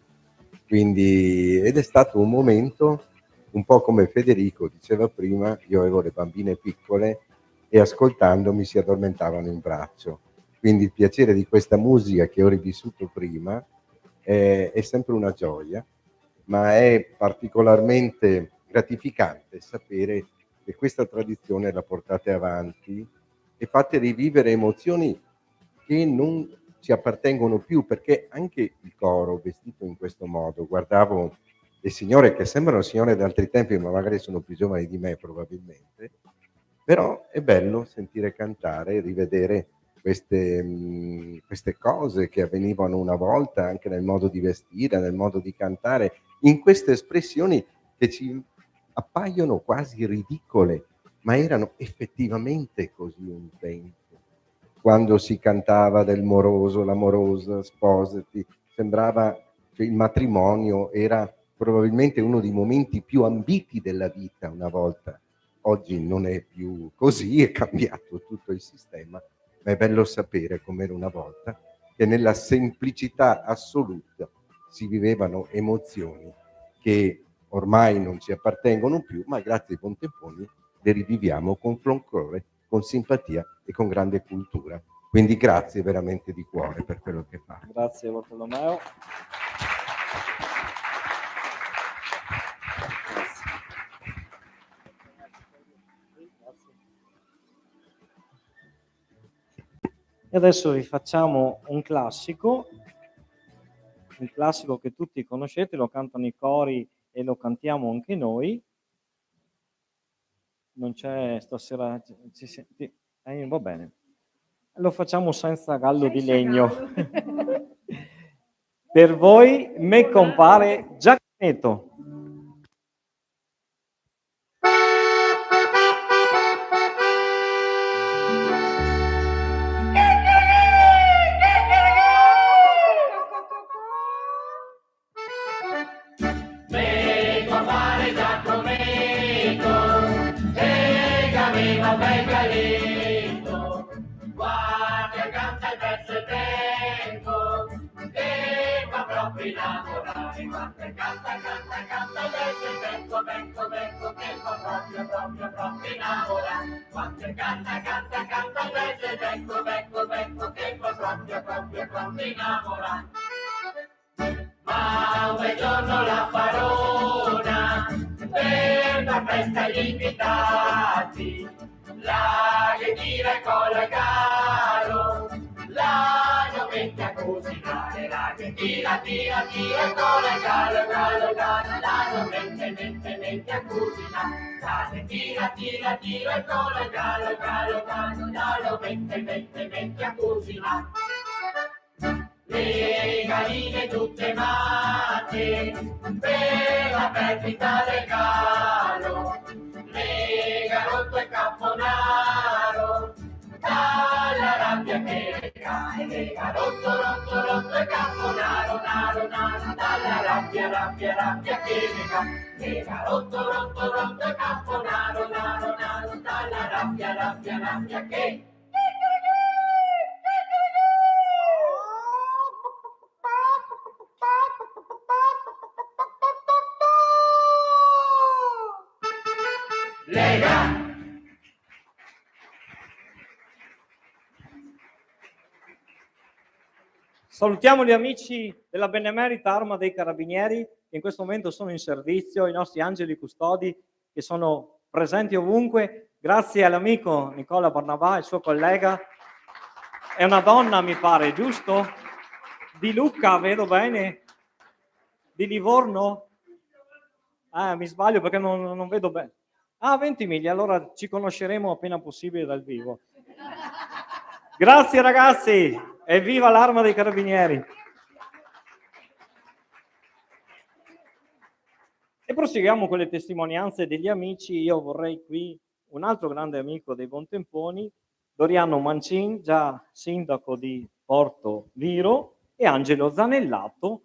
Quindi, ed è stato un momento, un po' come Federico diceva prima, io avevo le bambine piccole e ascoltandomi si addormentavano in braccio. Quindi il piacere di questa musica che ho rivissuto prima è sempre una gioia, ma è particolarmente gratificante sapere che questa tradizione la portate avanti e fate rivivere emozioni che non ci appartengono più, perché anche il coro vestito in questo modo, guardavo le signore che sembrano signore d'altri tempi, ma magari sono più giovani di me probabilmente, però è bello sentire cantare, rivedere queste cose che avvenivano una volta, anche nel modo di vestire, nel modo di cantare, in queste espressioni che ci appaiono quasi ridicole, ma erano effettivamente così un tempo. Quando si cantava del moroso, l'amorosa, sposati, sembrava che il matrimonio era probabilmente uno dei momenti più ambiti della vita una volta. Oggi non è più così, è cambiato tutto il sistema, ma è bello sapere com'era una volta, che nella semplicità assoluta si vivevano emozioni che ormai non ci appartengono più, ma grazie ai Bontemponi le riviviamo con folklore, con simpatia e con grande cultura. Quindi grazie veramente di cuore per quello che fa. Grazie Bartolomeo. E adesso vi facciamo un classico che tutti conoscete, lo cantano i cori e lo cantiamo anche noi. Non c'è stasera, va bene. Lo facciamo senza gallo di legno. Per voi me compare Giacometto. Me compare Giacometto, che aveva un bel galletto, guarda canta il verso e tempo, che fa proprio innamorare, guarda canta il verso e tempo, che fa proprio innamorare, guarda canta il verso e tempo, che fa proprio innamorare. Ma un bel giorno la farona, per la festa agli invitati, la ghettina con la caro, la giovenetta con cucinare, la che tira, tira, tira, e con il gallo, gallo, gallo, gallo, mette a cucinare, la che tira, tira, tira, e con il gallo, gallo, gallo, gallo, mette a cucinare. Le galline tutte matte per la perdita del gallo, le garotto e caponaro dalla rabbia che le cae, le garotto, rotto, rotto e caponaro, naro, naro, dalla rabbia, rabbia, rabbia che le cae, le garotto, rotto, rotto e caponaro, naro, naro, dalla rabbia, rabbia, rabbia che Lega! Salutiamo gli amici della benemerita Arma dei Carabinieri che in questo momento sono in servizio, i nostri angeli custodi che sono presenti ovunque. Grazie all'amico Nicola Barnabà, il suo collega. È una donna, mi pare, giusto? Di Lucca, vedo bene? Di Livorno? Mi sbaglio perché non vedo bene. Ah, Ventimiglia, allora ci conosceremo appena possibile dal vivo. Grazie ragazzi, e viva l'Arma dei Carabinieri! E proseguiamo con le testimonianze degli amici. Io vorrei qui un altro grande amico dei Buontemponi, Doriano Mancin, già sindaco di Porto Viro, e Angelo Zanellato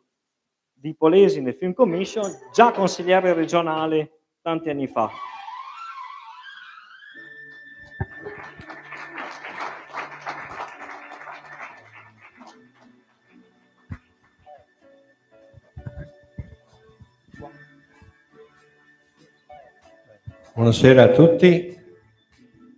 di Polesine Film Commission, già consigliere regionale tanti anni fa. Buonasera a tutti.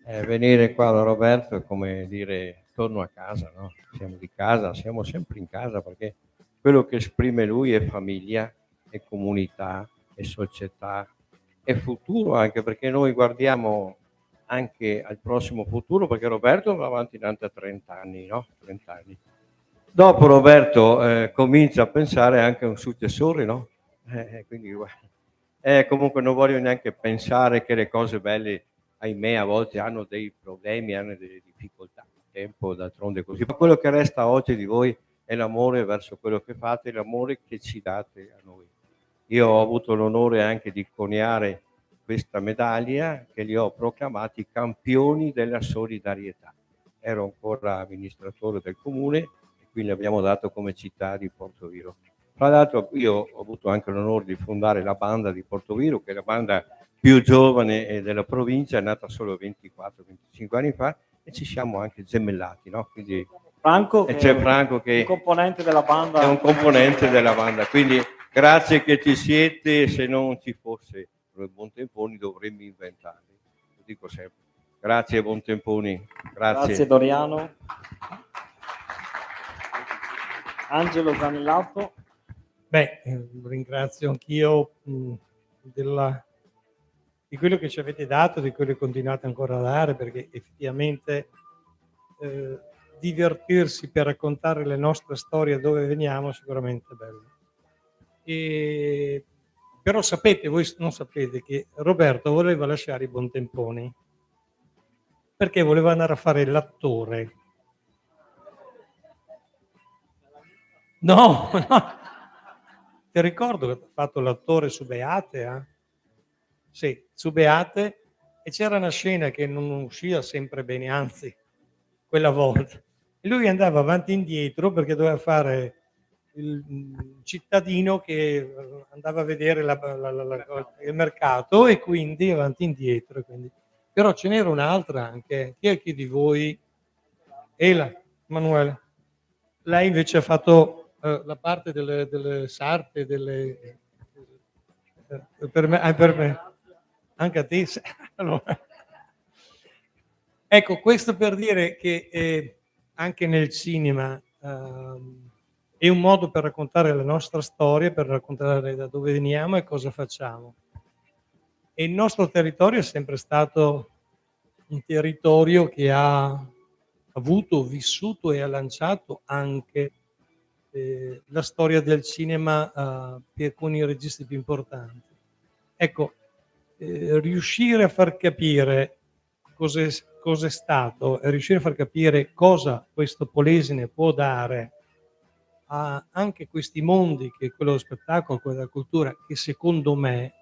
Venire qua da Roberto è come dire torno a casa, no? Siamo di casa, siamo sempre in casa perché quello che esprime lui è famiglia, è comunità, è società, è futuro, anche perché noi guardiamo anche al prossimo futuro, perché Roberto va avanti tanto a 30 anni, no? 30 anni. Dopo Roberto comincia a pensare anche a un successore, no? Quindi comunque non voglio neanche pensare che le cose belle, ahimè, a volte hanno dei problemi, hanno delle difficoltà. Il tempo d'altronde è così. Ma quello che resta oggi di voi è l'amore verso quello che fate, l'amore che ci date a noi. Io ho avuto l'onore anche di coniare questa medaglia che li ho proclamati campioni della solidarietà. Ero ancora amministratore del comune e quindi abbiamo dato come città di Portoviro. Tra l'altro io ho avuto anche l'onore di fondare la banda di Portoviro, che è la banda più giovane della provincia, è nata solo 24-25 anni fa, e ci siamo anche gemellati, no? Quindi Franco, e c'è Franco che è un componente della banda. È un componente della banda, quindi grazie che ci siete. Se non ci fosse Buontemponi dovremmo inventarli, lo dico sempre. Grazie Buontemponi, Grazie Doriano. Angelo Zanellato. Ringrazio anch'io di quello che ci avete dato, di quello che continuate ancora a dare, perché effettivamente divertirsi per raccontare le nostre storie dove veniamo è sicuramente bello. Però sapete, voi non sapete che Roberto voleva lasciare i Buontemponi perché voleva andare a fare l'attore. No. Ti ricordo che ha fatto l'attore su Beate? Sì, su Beate, e c'era una scena che non usciva sempre bene, anzi, quella volta. E lui andava avanti e indietro perché doveva fare il cittadino che andava a vedere il mercato, e quindi avanti e indietro. Quindi. Però ce n'era un'altra anche. Chi è che di voi? Ela, Manuela. Lei invece ha fatto la parte delle sarpe, per me, anche a te. Allora. Ecco, questo per dire che anche nel cinema è un modo per raccontare la nostra storia, per raccontare da dove veniamo e cosa facciamo. E il nostro territorio è sempre stato un territorio che ha avuto, vissuto e ha lanciato anche la storia del cinema per alcuni registi più importanti. Ecco, riuscire a far capire cos'è stato e riuscire a far capire cosa questo Polesine può dare a anche questi mondi, che è quello dello spettacolo, quello della cultura, che secondo me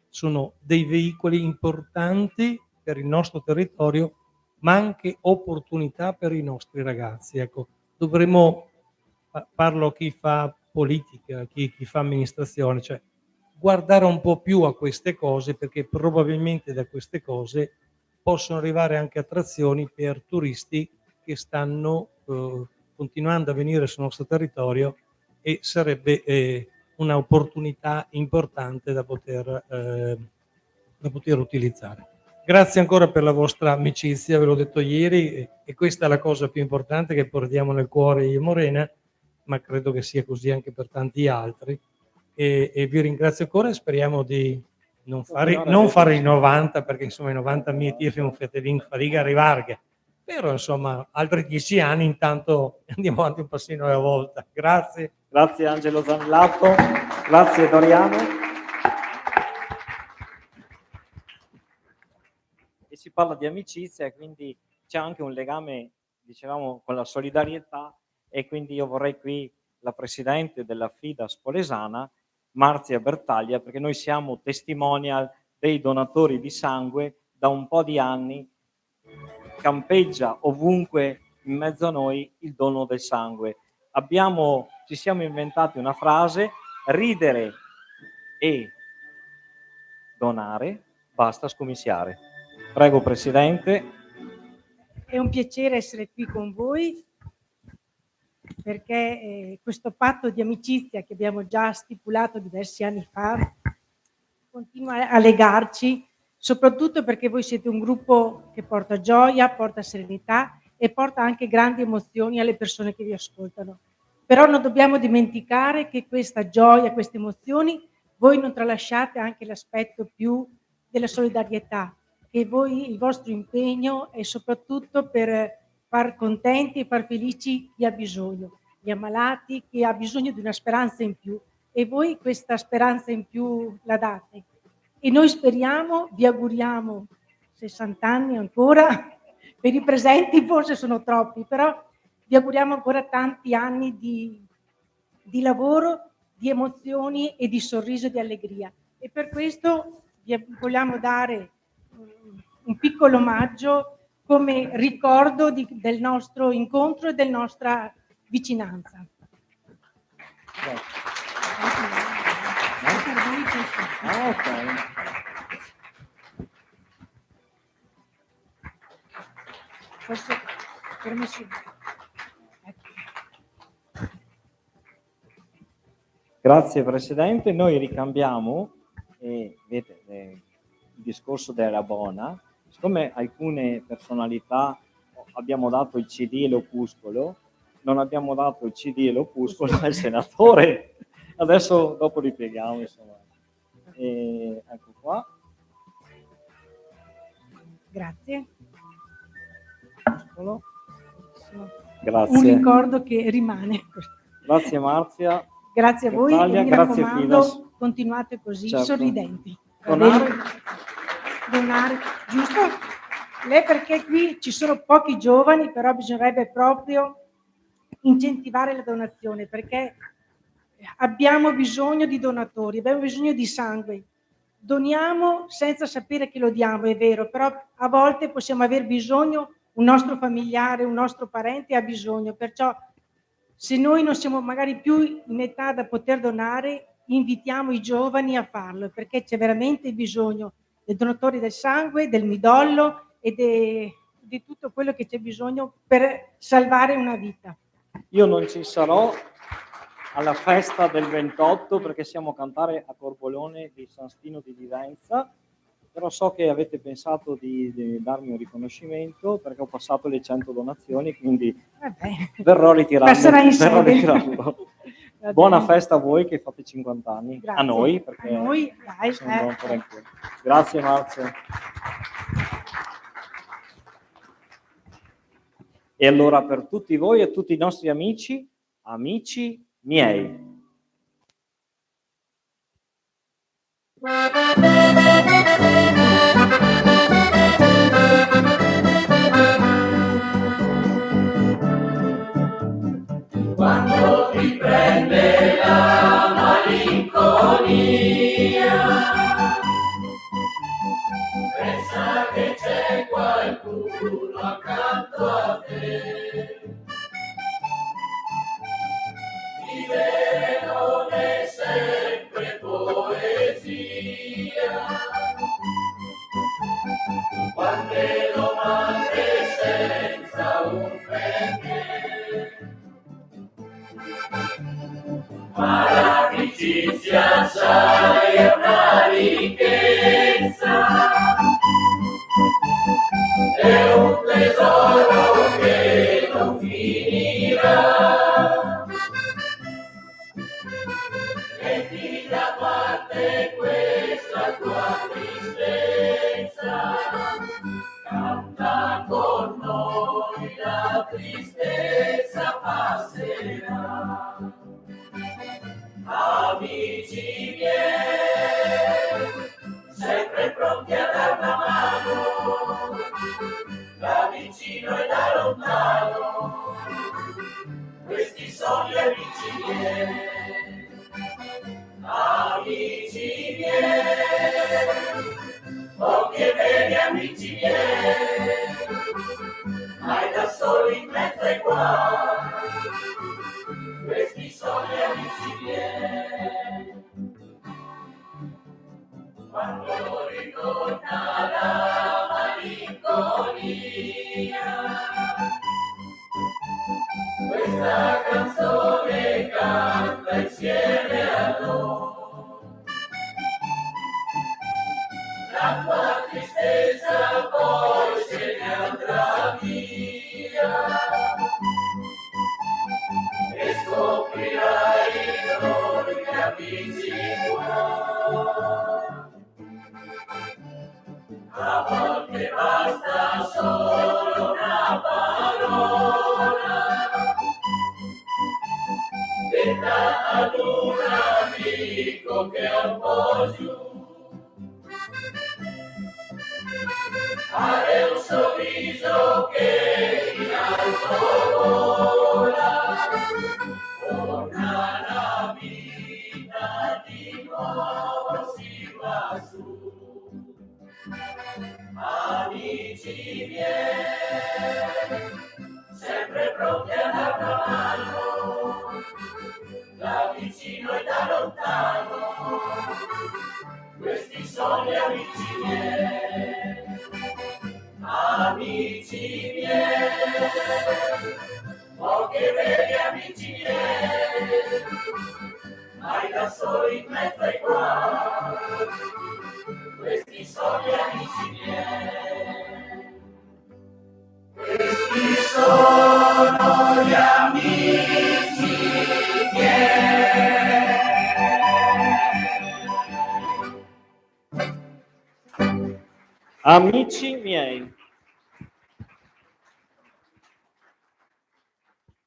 sono dei veicoli importanti per il nostro territorio, ma anche opportunità per i nostri ragazzi. Ecco, dovremmo, parlo a chi fa politica, a chi fa amministrazione, cioè guardare un po' più a queste cose, perché probabilmente da queste cose possono arrivare anche attrazioni per turisti che stanno continuando a venire sul nostro territorio, e sarebbe un'opportunità importante da poter utilizzare. Grazie ancora per la vostra amicizia, ve l'ho detto ieri, e questa è la cosa più importante che portiamo nel cuore io e Morena, ma credo che sia così anche per tanti altri, e vi ringrazio ancora, e speriamo di non fare i 90, perché insomma i 90 miei tifi un fetelin fariga arrivarghe, però insomma altri 10 anni, intanto andiamo avanti un passino alla volta. Grazie. Grazie Angelo Zanilato, grazie Doriano. E si parla di amicizia, e quindi c'è anche un legame, dicevamo, con la solidarietà, e quindi io vorrei qui la presidente della Fidas Polesana, Marzia Bertaglia, perché noi siamo testimonial dei donatori di sangue da un po' di anni. Campeggia ovunque in mezzo a noi il dono del sangue. Ci siamo inventati una frase: ridere e donare, basta scominciare. Prego Presidente. È un piacere essere qui con voi, perché questo patto di amicizia che abbiamo già stipulato diversi anni fa continua a legarci, soprattutto perché voi siete un gruppo che porta gioia, porta serenità e porta anche grandi emozioni alle persone che vi ascoltano. Però non dobbiamo dimenticare che questa gioia, queste emozioni, voi non tralasciate anche l'aspetto più della solidarietà, che voi, il vostro impegno è soprattutto per far contenti e far felici chi ha bisogno, gli ammalati, chi ha bisogno di una speranza in più, e voi questa speranza in più la date. E noi speriamo, vi auguriamo 60 anni ancora, per i presenti forse sono troppi, però vi auguriamo ancora tanti anni di lavoro, di emozioni e di sorriso e di allegria. E per questo vi vogliamo dare un piccolo omaggio come ricordo del nostro incontro e della nostra vicinanza. Forse permesso. Grazie Presidente, noi ricambiamo, vedete, il discorso della Bona. Siccome alcune personalità abbiamo dato il CD e l'opuscolo, non abbiamo dato il CD e l'opuscolo al senatore. Adesso dopo ripieghiamo, insomma. Ecco qua. Grazie. Grazie. Un ricordo che rimane. Grazie Marzia. Grazie a voi, Italia, e mi grazie raccomando, Fidas. continuate così, Certo. sorridenti. Donare. Giusto? Lei, perché qui ci sono pochi giovani, però bisognerebbe proprio incentivare la donazione, perché abbiamo bisogno di donatori, abbiamo bisogno di sangue. Doniamo senza sapere che lo diamo, è vero, però a volte possiamo aver bisogno, un nostro familiare, un nostro parente ha bisogno, perciò se noi non siamo magari più in età da poter donare, invitiamo i giovani a farlo, perché c'è veramente bisogno dei donatori del sangue, del midollo e di tutto quello che c'è bisogno per salvare una vita. Io non ci sarò alla festa del 28 perché siamo a cantare a Corbolone di San Stino di Vivenza, però so che avete pensato di darmi un riconoscimento perché ho passato le 100 donazioni, quindi verrò a ritirarlo. Buona festa a voi che fate 50 anni. Grazie. A noi, perché a noi, dai, siamo ancora in piedi. Grazie Marzia. E allora per tutti voi e tutti i nostri amici miei. Quando ti prende la malinconia, pensa che c'è qualcuno accanto a te. Vivere non è sempre poesia, quante domande senza un perché. Ma l'amicizia, sai, è una ricchezza, è un tesoro che non finirà. Metti da parte questa tua tristezza, canta con noi, la tristezza passerà. Amici miei, sempre pronti a dar una mano, da vicino e da lontano, questi sono gli amici miei. Amici miei, pochi e veri amici miei, mai da soli in mezzo ai guai, questi sono gli amici miei. Quando ritorna la malinconia, questa canzone canta insieme a noi. La tua tristezza poi se ne andrà via e scoprirai noi gli amici tuoi. A volte basta solo una parola detta ad un amico che è un po' giù. Fare un sorriso che in alto vola, torna la vita, di nuovo si va su. Amici miei, sempre pronti a dar una mano, da vicino e da lontano, questi sono gli amici miei. Amici miei, pochi e veri amici miei, mai da soli in mezzo ai guai, questi sono gli amici miei. Questi sono gli amici miei. Amici miei.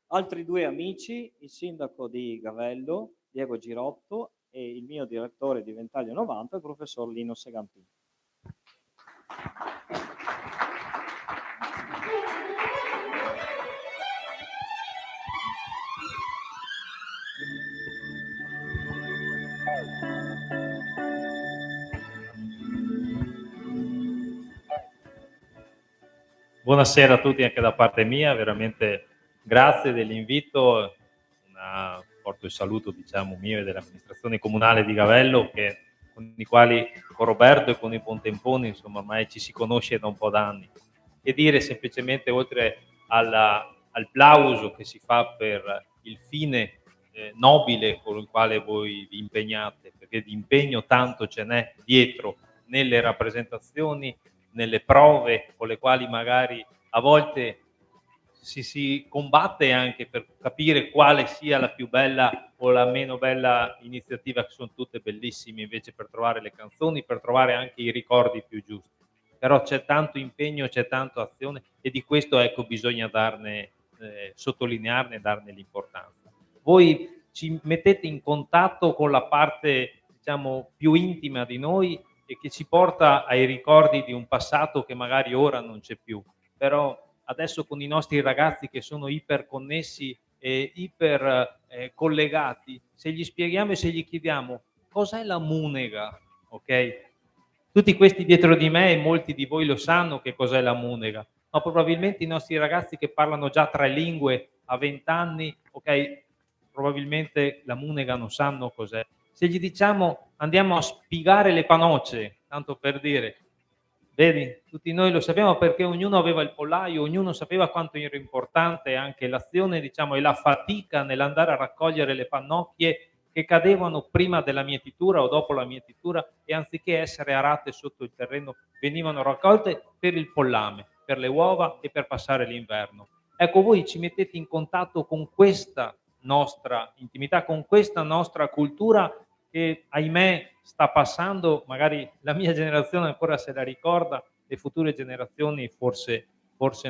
Altri due amici, il sindaco di Gavello, Diego Girotto, e il mio direttore di Ventaglio 90, il professor Lino Segampini. Buonasera a tutti anche da parte mia, veramente grazie dell'invito, porto il saluto diciamo mio e dell'amministrazione comunale di Gavello con i quali, con Roberto e con i Buontemponi, insomma ormai ci si conosce da un po' d'anni. E dire semplicemente oltre al plauso che si fa per il fine nobile con il quale voi vi impegnate, perché di impegno tanto ce n'è dietro nelle rappresentazioni, nelle prove con le quali magari a volte si combatte anche per capire quale sia la più bella o la meno bella iniziativa, che sono tutte bellissime invece per trovare le canzoni, per trovare anche i ricordi più giusti. Però c'è tanto impegno, c'è tanta azione e di questo ecco bisogna sottolinearne e darne l'importanza. Voi ci mettete in contatto con la parte, diciamo, più intima di noi e che ci porta ai ricordi di un passato che magari ora non c'è più. Però adesso con i nostri ragazzi che sono iperconnessi e iper collegati, se gli spieghiamo e se gli chiediamo cos'è la munega, ok? Tutti questi dietro di me e molti di voi lo sanno che cos'è la munega, ma probabilmente i nostri ragazzi che parlano già 3 lingue a 20 anni, ok, probabilmente la munega non sanno cos'è. Se gli diciamo andiamo a spiegare le panocce, tanto per dire, vedi, tutti noi lo sappiamo perché ognuno aveva il pollaio, ognuno sapeva quanto era importante anche l'azione, diciamo, e la fatica nell'andare a raccogliere le pannocchie che cadevano prima della mietitura o dopo la mietitura e anziché essere arate sotto il terreno venivano raccolte per il pollame, per le uova e per passare l'inverno. Ecco, voi ci mettete in contatto con questa nostra intimità, con questa nostra cultura che ahimè sta passando, magari la mia generazione ancora se la ricorda, le future generazioni forse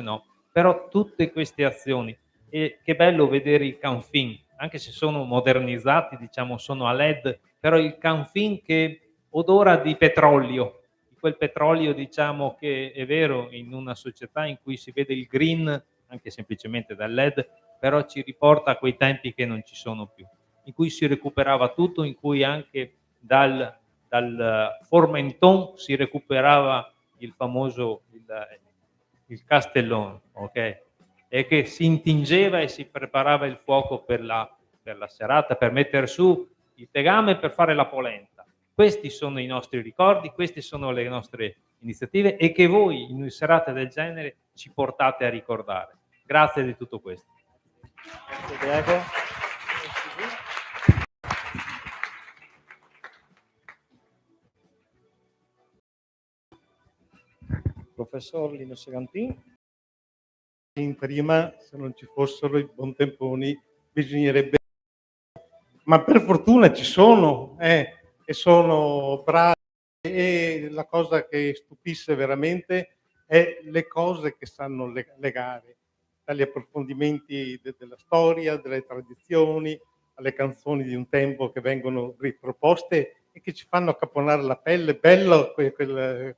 no. Però tutte queste azioni, e che bello vedere i canfin, anche se sono modernizzati, diciamo sono a LED, però il canfin che odora di petrolio, di quel petrolio diciamo che è vero in una società in cui si vede il green, anche semplicemente dal LED, però ci riporta a quei tempi che non ci sono più, in cui si recuperava tutto, in cui anche dal Formenton si recuperava il famoso il Castellon, ok? E che si intingeva e si preparava il fuoco per la serata, per mettere su il tegame e per fare la polenta. Questi sono i nostri ricordi, queste sono le nostre iniziative e che voi in serate del genere ci portate a ricordare. Grazie di tutto questo. Grazie Diego. Professor Lino Segantin. Prima, se non ci fossero i buontemponi, bisognerebbe... Ma per fortuna ci sono, e sono bravi, e la cosa che stupisce veramente è le cose che sanno legare, dagli approfondimenti della storia, delle tradizioni, alle canzoni di un tempo che vengono riproposte e che ci fanno accapponare la pelle. Bello quella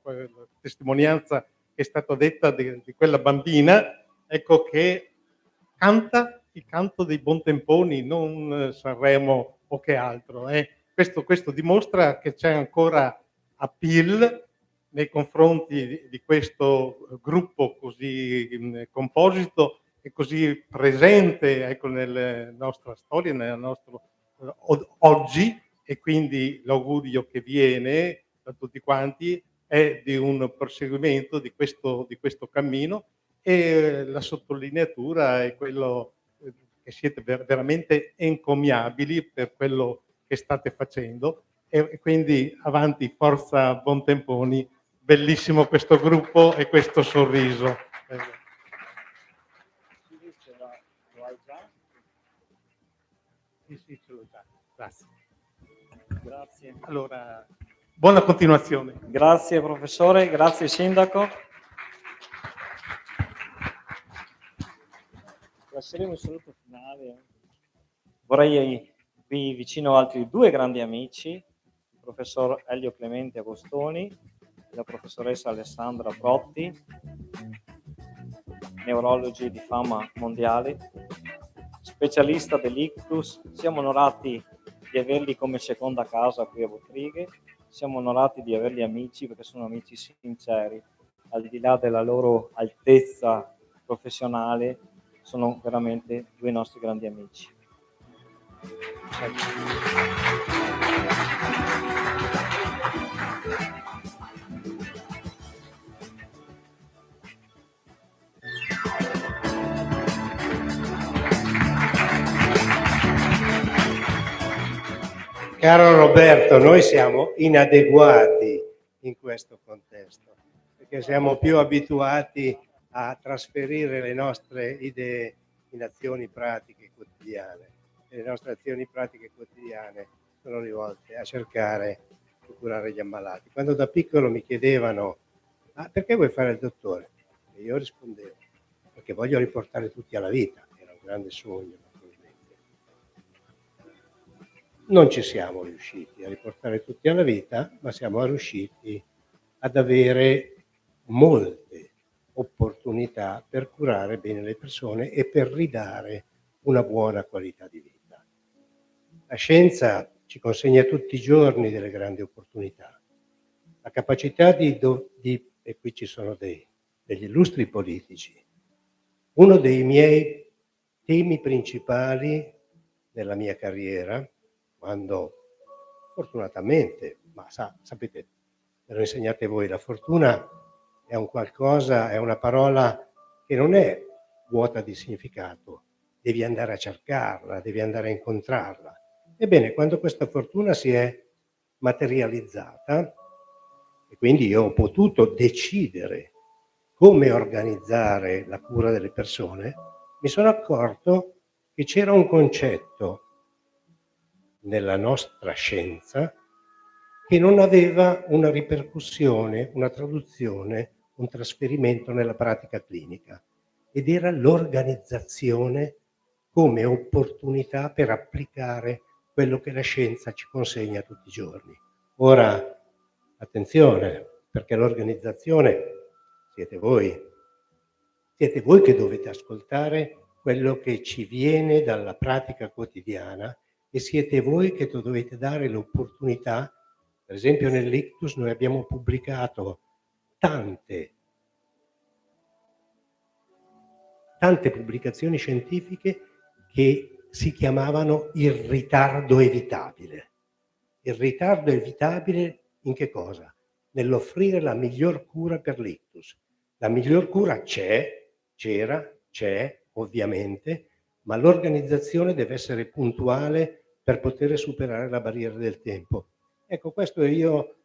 testimonianza che è stata detta di quella bambina, ecco, che canta il canto dei buontemponi, non Sanremo o che altro. Questo dimostra che c'è ancora appeal nei confronti di questo gruppo così composito e così presente, ecco, nella nostra storia, nel nostro oggi, e quindi l'augurio che viene da tutti quanti è di un proseguimento di questo cammino. E la sottolineatura è quello che siete veramente encomiabili per quello che state facendo, e quindi avanti, forza Buontemponi, bellissimo questo gruppo e questo sorriso. Lo hai già? Sì, ce l'ho già. Grazie. Grazie. Allora, buona continuazione. Grazie professore, grazie sindaco. Lasceremo un saluto finale. Vorrei qui vicino altri 2 grandi amici, il professor Elio Clemente Agostoni e la professoressa Alessandra Protti, neurologi di fama mondiale, specialista dell'ictus. Siamo onorati di averli come seconda casa qui a Bottrighe, siamo onorati di averli amici perché sono amici sinceri, al di là della loro altezza professionale, sono veramente 2 nostri grandi amici. Caro Roberto, noi siamo inadeguati in questo contesto, perché siamo più abituati a trasferire le nostre idee in azioni pratiche quotidiane. E le nostre azioni pratiche quotidiane sono rivolte a cercare di curare gli ammalati. Quando da piccolo mi chiedevano: perché vuoi fare il dottore? E io rispondevo: perché voglio riportare tutti alla vita. Era un grande sogno, naturalmente. non ci siamo riusciti a riportare tutti alla vita, ma siamo riusciti ad avere molte opportunità per curare bene le persone e per ridare una buona qualità di vita. La scienza ci consegna tutti i giorni delle grandi opportunità. La capacità e qui ci sono degli illustri politici. Uno dei miei temi principali nella mia carriera, quando fortunatamente, ma sapete, me lo insegnate voi, la fortuna è un qualcosa, è una parola che non è vuota di significato, devi andare a cercarla, devi andare a incontrarla. Ebbene, quando questa fortuna si è materializzata, e quindi io ho potuto decidere come organizzare la cura delle persone, mi sono accorto che c'era un concetto nella nostra scienza che non aveva una ripercussione, una traduzione, un trasferimento nella pratica clinica, ed era l'organizzazione come opportunità per applicare quello che la scienza ci consegna tutti i giorni. Ora, attenzione, perché l'organizzazione siete voi che dovete ascoltare quello che ci viene dalla pratica quotidiana e siete voi che dovete dare l'opportunità. Per esempio nell'Ictus noi abbiamo pubblicato tante pubblicazioni scientifiche che si chiamavano il ritardo evitabile. Il ritardo evitabile in che cosa? Nell'offrire la miglior cura per l'ictus. La miglior cura c'è, ovviamente, ma l'organizzazione deve essere puntuale per poter superare la barriera del tempo. Ecco, questo io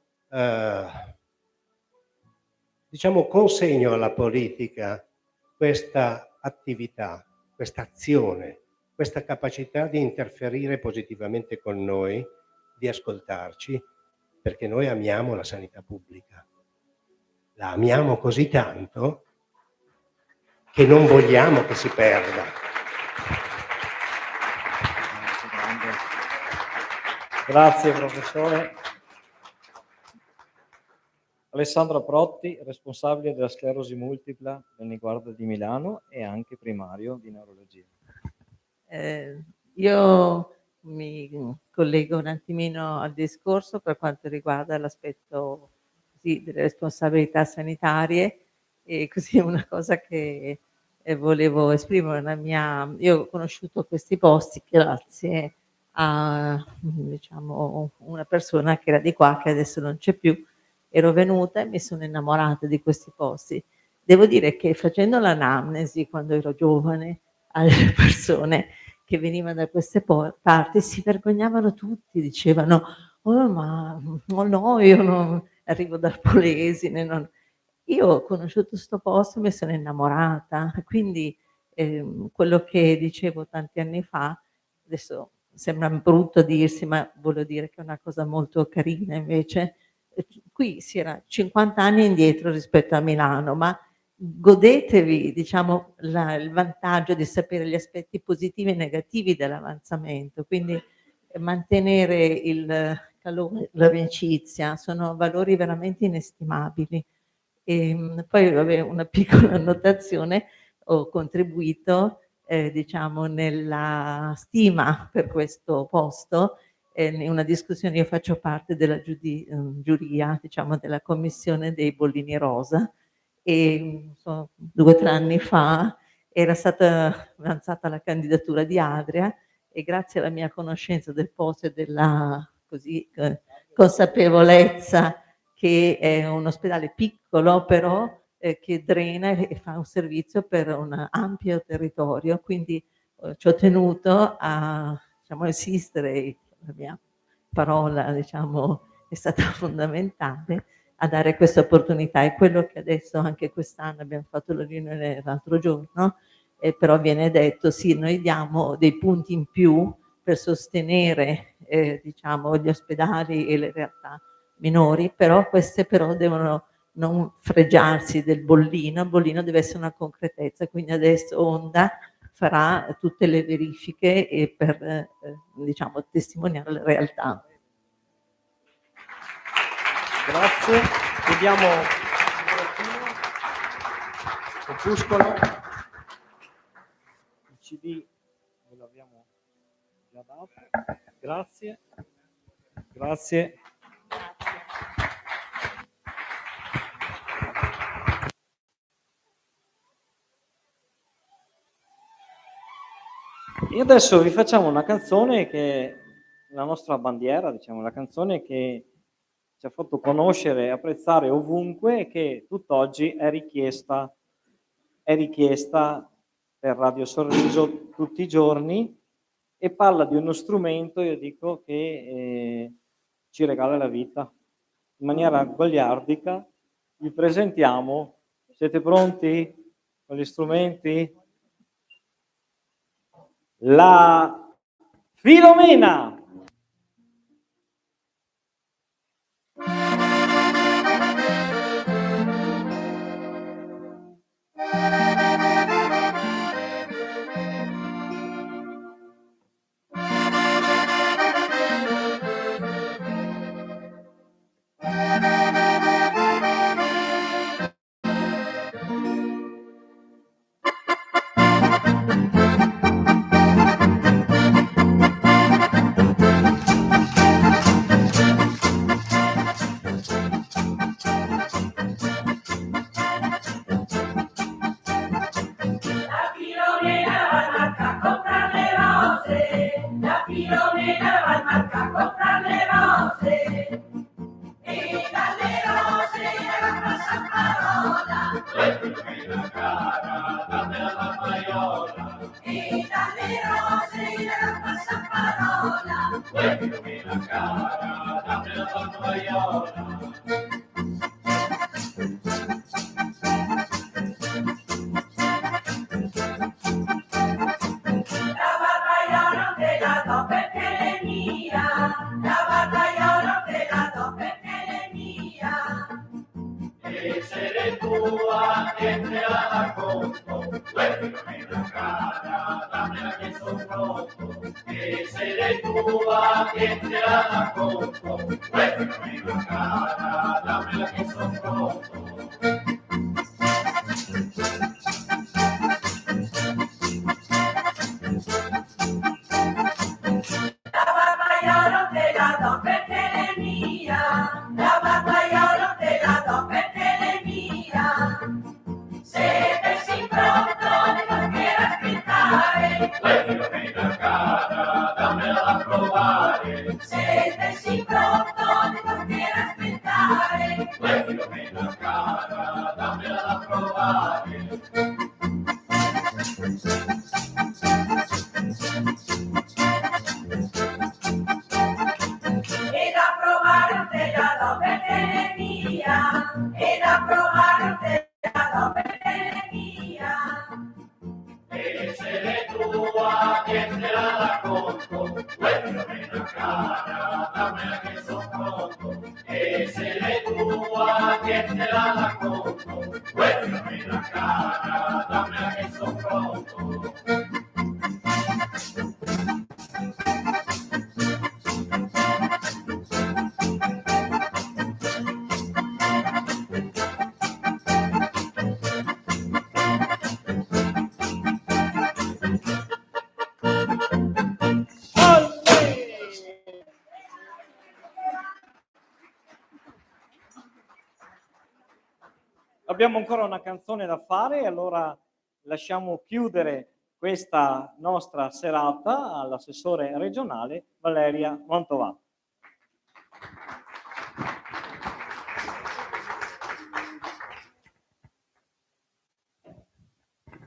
consegno alla politica questa attività, questa azione, questa capacità di interferire positivamente con noi, di ascoltarci, perché noi amiamo la sanità pubblica. La amiamo così tanto che non vogliamo che si perda. Grazie professore. Alessandra Protti, responsabile della sclerosi multipla del Niguarda di Milano e anche primario di neurologia. Io mi collego un attimino al discorso per quanto riguarda l'aspetto delle responsabilità sanitarie, e così una cosa che volevo esprimere. Io ho conosciuto questi posti grazie a una persona che era di qua, che adesso non c'è più. Ero venuta e mi sono innamorata di questi posti. Devo dire che facendo l'anamnesi quando ero giovane alle persone che venivano da queste parti si vergognavano tutti, dicevano no, io non arrivo dal Polesine. Io ho conosciuto sto posto e mi sono innamorata, quindi quello che dicevo tanti anni fa, adesso sembra brutto dirsi, ma voglio dire che è una cosa molto carina invece. Qui si era 50 anni indietro rispetto a Milano, ma godetevi, il vantaggio di sapere gli aspetti positivi e negativi dell'avanzamento, quindi mantenere il calore, l'amicizia, sono valori veramente inestimabili. Poi una piccola annotazione: ho contribuito nella stima per questo posto. In una discussione, io faccio parte della giuria, della commissione dei bollini rosa, e 2 o 3 anni fa era stata avanzata la candidatura di Adria, e grazie alla mia conoscenza del posto e della consapevolezza che è un ospedale piccolo però che drena e fa un servizio per un ampio territorio, quindi ci ho tenuto a insistere. La mia parola è stata fondamentale a dare questa opportunità. È quello che adesso, anche quest'anno, abbiamo fatto la riunione l'altro giorno, però viene detto sì, noi diamo dei punti in più per sostenere gli ospedali e le realtà minori, però queste devono non fregiarsi del bollino. Il bollino deve essere una concretezza, quindi adesso Onda farà tutte le verifiche e per diciamo testimoniare la realtà. Grazie. Vediamo opuscolo. Il CD ve l'abbiamo già dato. Grazie. Grazie. E adesso vi facciamo una canzone che è la nostra bandiera, diciamo, la canzone che ci ha fatto conoscere e apprezzare ovunque e che tutt'oggi è richiesta per Radio Sorriso tutti i giorni e parla di uno strumento, io dico, che ci regala la vita. In maniera goliardica vi presentiamo, siete pronti con gli strumenti? La Filomena! Abbiamo ancora una canzone da fare e allora lasciamo chiudere questa nostra serata all'assessore regionale Valeria Mantovà.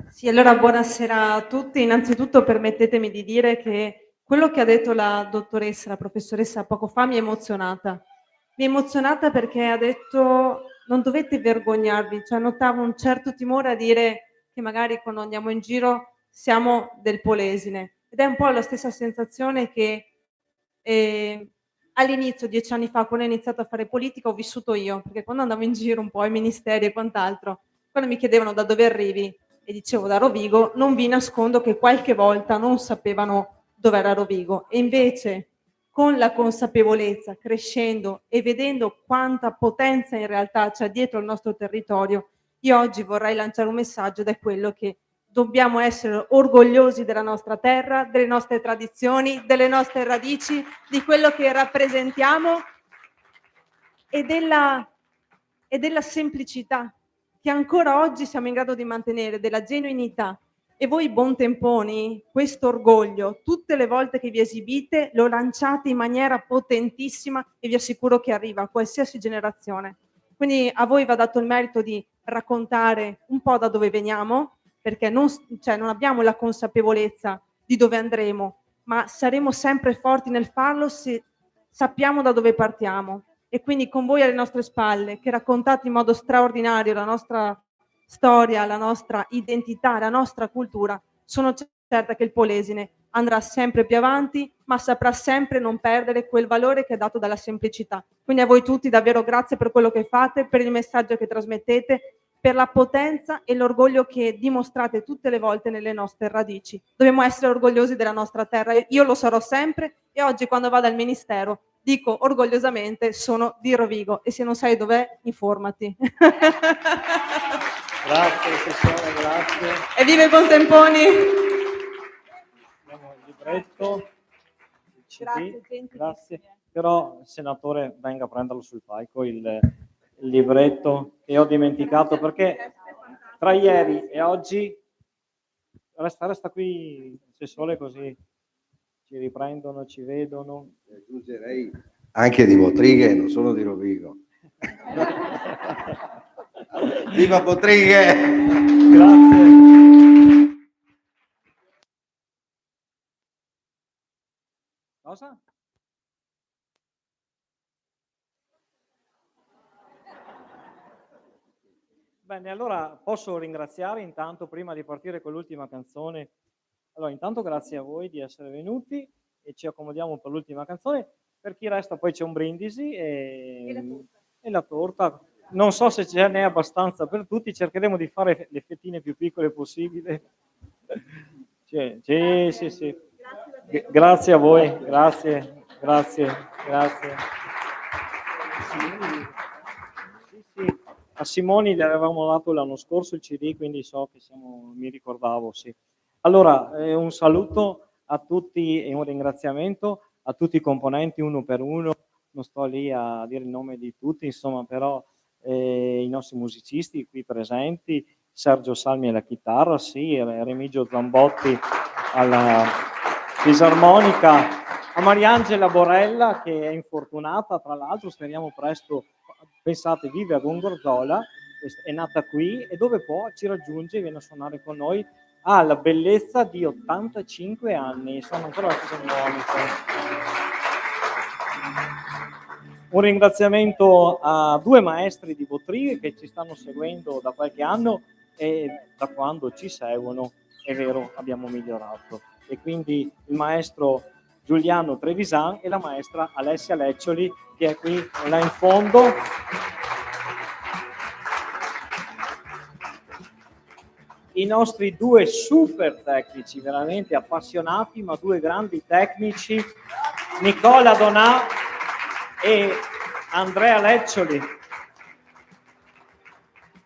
Sì, allora buonasera a tutti. Innanzitutto permettetemi di dire che quello che ha detto la dottoressa, la professoressa poco fa mi ha emozionata. Mi ha emozionata perché ha detto non dovete vergognarvi, cioè notavo un certo timore a dire che magari quando andiamo in giro siamo del Polesine ed è un po' la stessa sensazione che all'inizio, 10 anni fa, quando ho iniziato a fare politica, ho vissuto io, perché quando andavo in giro un po' ai ministeri e quant'altro, quando mi chiedevano da dove arrivi e dicevo da Rovigo, non vi nascondo che qualche volta non sapevano dov'era Rovigo e invece con la consapevolezza, crescendo e vedendo quanta potenza in realtà c'è dietro il nostro territorio, io oggi vorrei lanciare un messaggio ed è quello che dobbiamo essere orgogliosi della nostra terra, delle nostre tradizioni, delle nostre radici, di quello che rappresentiamo e della semplicità che ancora oggi siamo in grado di mantenere, della genuinità. E voi buontemponi, questo orgoglio, tutte le volte che vi esibite, lo lanciate in maniera potentissima e vi assicuro che arriva a qualsiasi generazione. Quindi a voi va dato il merito di raccontare un po' da dove veniamo, perché non abbiamo la consapevolezza di dove andremo, ma saremo sempre forti nel farlo se sappiamo da dove partiamo. E quindi con voi alle nostre spalle, che raccontate in modo straordinario la nostra storia, la nostra identità, la nostra cultura, sono certa che il Polesine andrà sempre più avanti, ma saprà sempre non perdere quel valore che è dato dalla semplicità. Quindi a voi tutti davvero grazie per quello che fate, per il messaggio che trasmettete, per la potenza e l'orgoglio che dimostrate tutte le volte nelle nostre radici. Dobbiamo essere orgogliosi della nostra terra, io lo sarò sempre e oggi quando vado al Ministero dico orgogliosamente sono di Rovigo e se non sai dov'è informati. Grazie, Sessione, grazie. E viva i buontemponi! Abbiamo il libretto, il CD, Grazie, gentilissimi. grazie. Però, senatore, venga a prenderlo sul palco il libretto che ho dimenticato perché tra ieri e oggi resta qui, Assessore, così ci riprendono, ci vedono. Aggiungerei anche di Botrighe, non solo di Rovigo. Viva Botrighe! Grazie. Cosa? Bene, allora posso ringraziare intanto, prima di partire con l'ultima canzone. Allora, intanto grazie a voi di essere venuti e ci accomodiamo per l'ultima canzone. Per chi resta poi c'è un brindisi e la torta. Non so se ce n'è abbastanza per tutti, cercheremo di fare le fettine più piccole possibile. Sì. Grazie a voi, grazie. Sì. A Simoni le avevamo dato l'anno scorso il CD, quindi so che mi ricordavo, sì. Allora, un saluto a tutti e un ringraziamento a tutti i componenti uno per uno, non sto lì a dire il nome di tutti, insomma, però i nostri musicisti qui presenti, Sergio Salmi alla chitarra, sì, Remigio Zambotti alla fisarmonica, a Mariangela Borella che è infortunata, tra l'altro speriamo presto, pensate, vive a Gongorzola, è nata qui e dove può ci raggiunge e viene a suonare con noi. Ha la bellezza di 85 anni, sono ancora la fisarmonica. Un ringraziamento a due maestri di Botrighe che ci stanno seguendo da qualche anno e da quando ci seguono, è vero, abbiamo migliorato. E quindi il maestro Giuliano Trevisan e la maestra Alessia Leccioli che è qui là in fondo. I nostri due super tecnici, veramente appassionati, ma due grandi tecnici, Nicola Donà e Andrea Leccioli.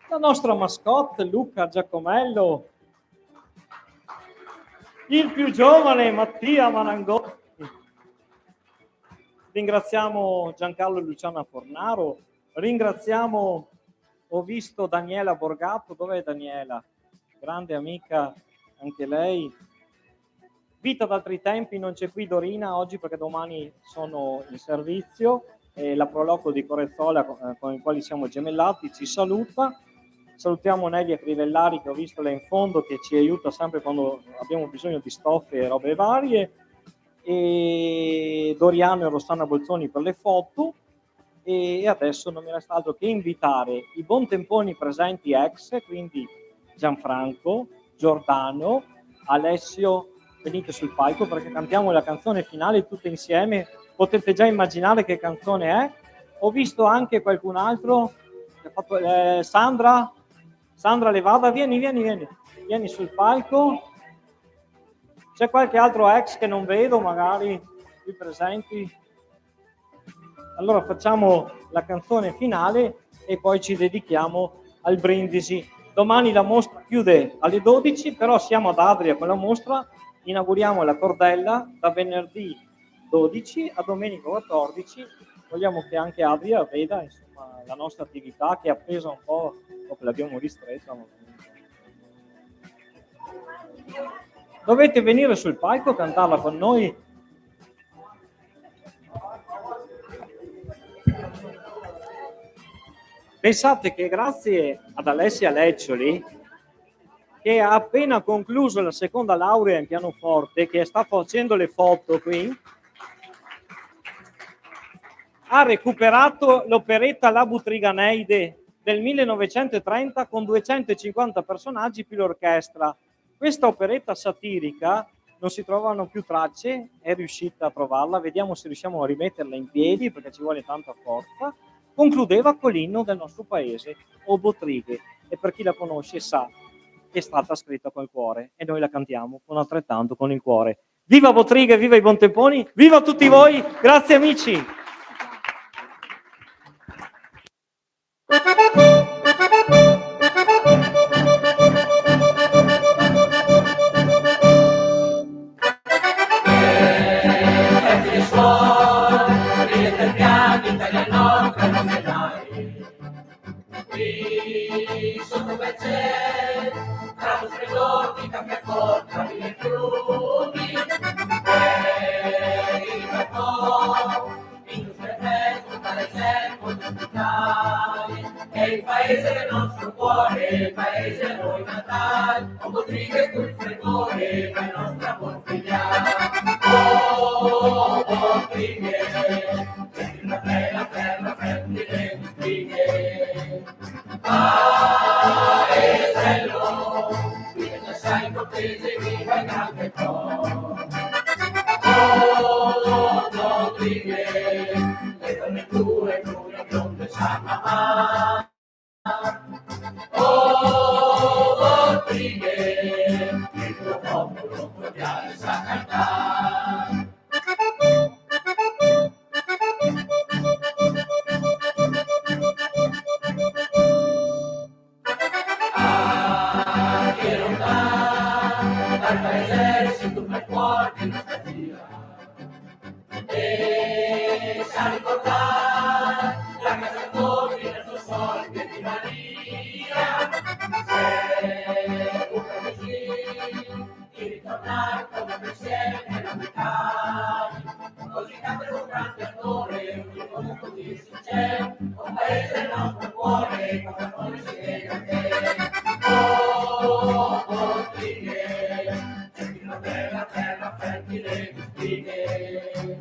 La nostra mascotte Luca Giacomello, il più giovane Mattia Marangotti. Ringraziamo Giancarlo e Luciana Fornaro, ringraziamo, ho visto Daniela Borgato, dov'è Daniela? Grande amica anche lei. Vita d'altri tempi, non c'è qui Dorina oggi perché domani sono in servizio, la Proloco di Corezzola con i quali siamo gemellati ci saluta. Salutiamo Nelia Crivellari che ho visto là in fondo che ci aiuta sempre quando abbiamo bisogno di stoffe e robe varie, e Doriano e Rossana Bolzoni per le foto. E adesso non mi resta altro che invitare i buontemponi presenti ex, quindi Gianfranco, Giordano, Alessio, venite sul palco perché cantiamo la canzone finale tutte insieme. Potete già immaginare che canzone è. Ho visto anche qualcun altro che ha fatto, Sandra Levada, vieni. vieni sul palco. C'è qualche altro ex che non vedo, magari qui presenti? Allora facciamo la canzone finale e poi ci dedichiamo al brindisi. Domani la mostra chiude alle 12, però siamo ad Adria con la mostra, inauguriamo la Cordella da venerdì 12 a domenica 14. Vogliamo che anche Adria veda, insomma, la nostra attività che è appesa un po', dopo l'abbiamo ristretta. Dovete venire sul palco a cantarla con noi. Pensate che grazie ad Alessia Leccioli, che ha appena concluso la seconda laurea in pianoforte, che sta facendo le foto qui, ha recuperato l'operetta La Butriganeide del 1930 con 250 personaggi più l'orchestra. Questa operetta satirica non si trovano più tracce, è riuscita a trovarla, vediamo se riusciamo a rimetterla in piedi perché ci vuole tanta forza. Concludeva con l'inno del nostro paese, O Bottrighe, e per chi la conosce sa che è stata scritta col cuore e noi la cantiamo con altrettanto con il cuore. Viva Bottrighe, viva i Bontemponi, viva tutti voi, grazie amici! Qui sotto quel cielo, tra lo stridor di caffè tra mille fiumi, e il balcone, industria e totale tempo d'ospitali, è il paese del nostro cuore, il paese a noi natale, o Bottrighe tu il fredore, ma il nostro amor filiale. Oh, Bottrighe, senti una bella terra fertile di spighe. Paesello, vive sai cortese, viva il grande coro. Oh, Bottrighe, le donne tue, brune, bionde, sanno amare. Oh, Bottrighe, il tuo popolo cordiale sa cantare. Anche lontano dal paese si turba il cuore di nostalgia e sa ricordare la casa d'oro del tuo sole di Maria. Se un così di ritornare come pensiero nell'abitare, così cambia un grande amore, ogni cosa così sincero, un paese del nostro cuore, come noi si lega a te. Oh, Bottrighe, senti una bella terra fertile di spighe.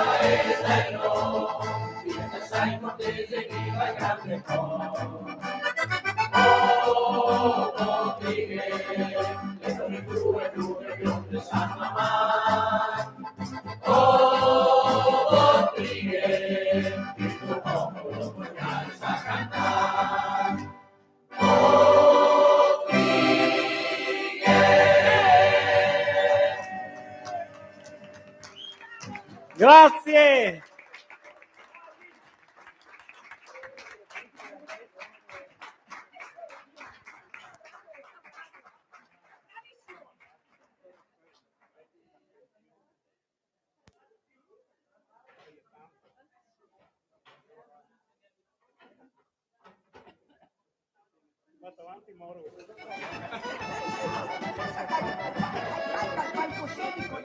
Paesello, vive sai cortese, viva il grande coro. Oh, Bottrighe, le donne tue, brune, bionde, sanno amare. Oh, Bottrighe, il tuo popolo cordiale sa cantare. Grazie! Vado avanti, Moro. Al palcoscenico,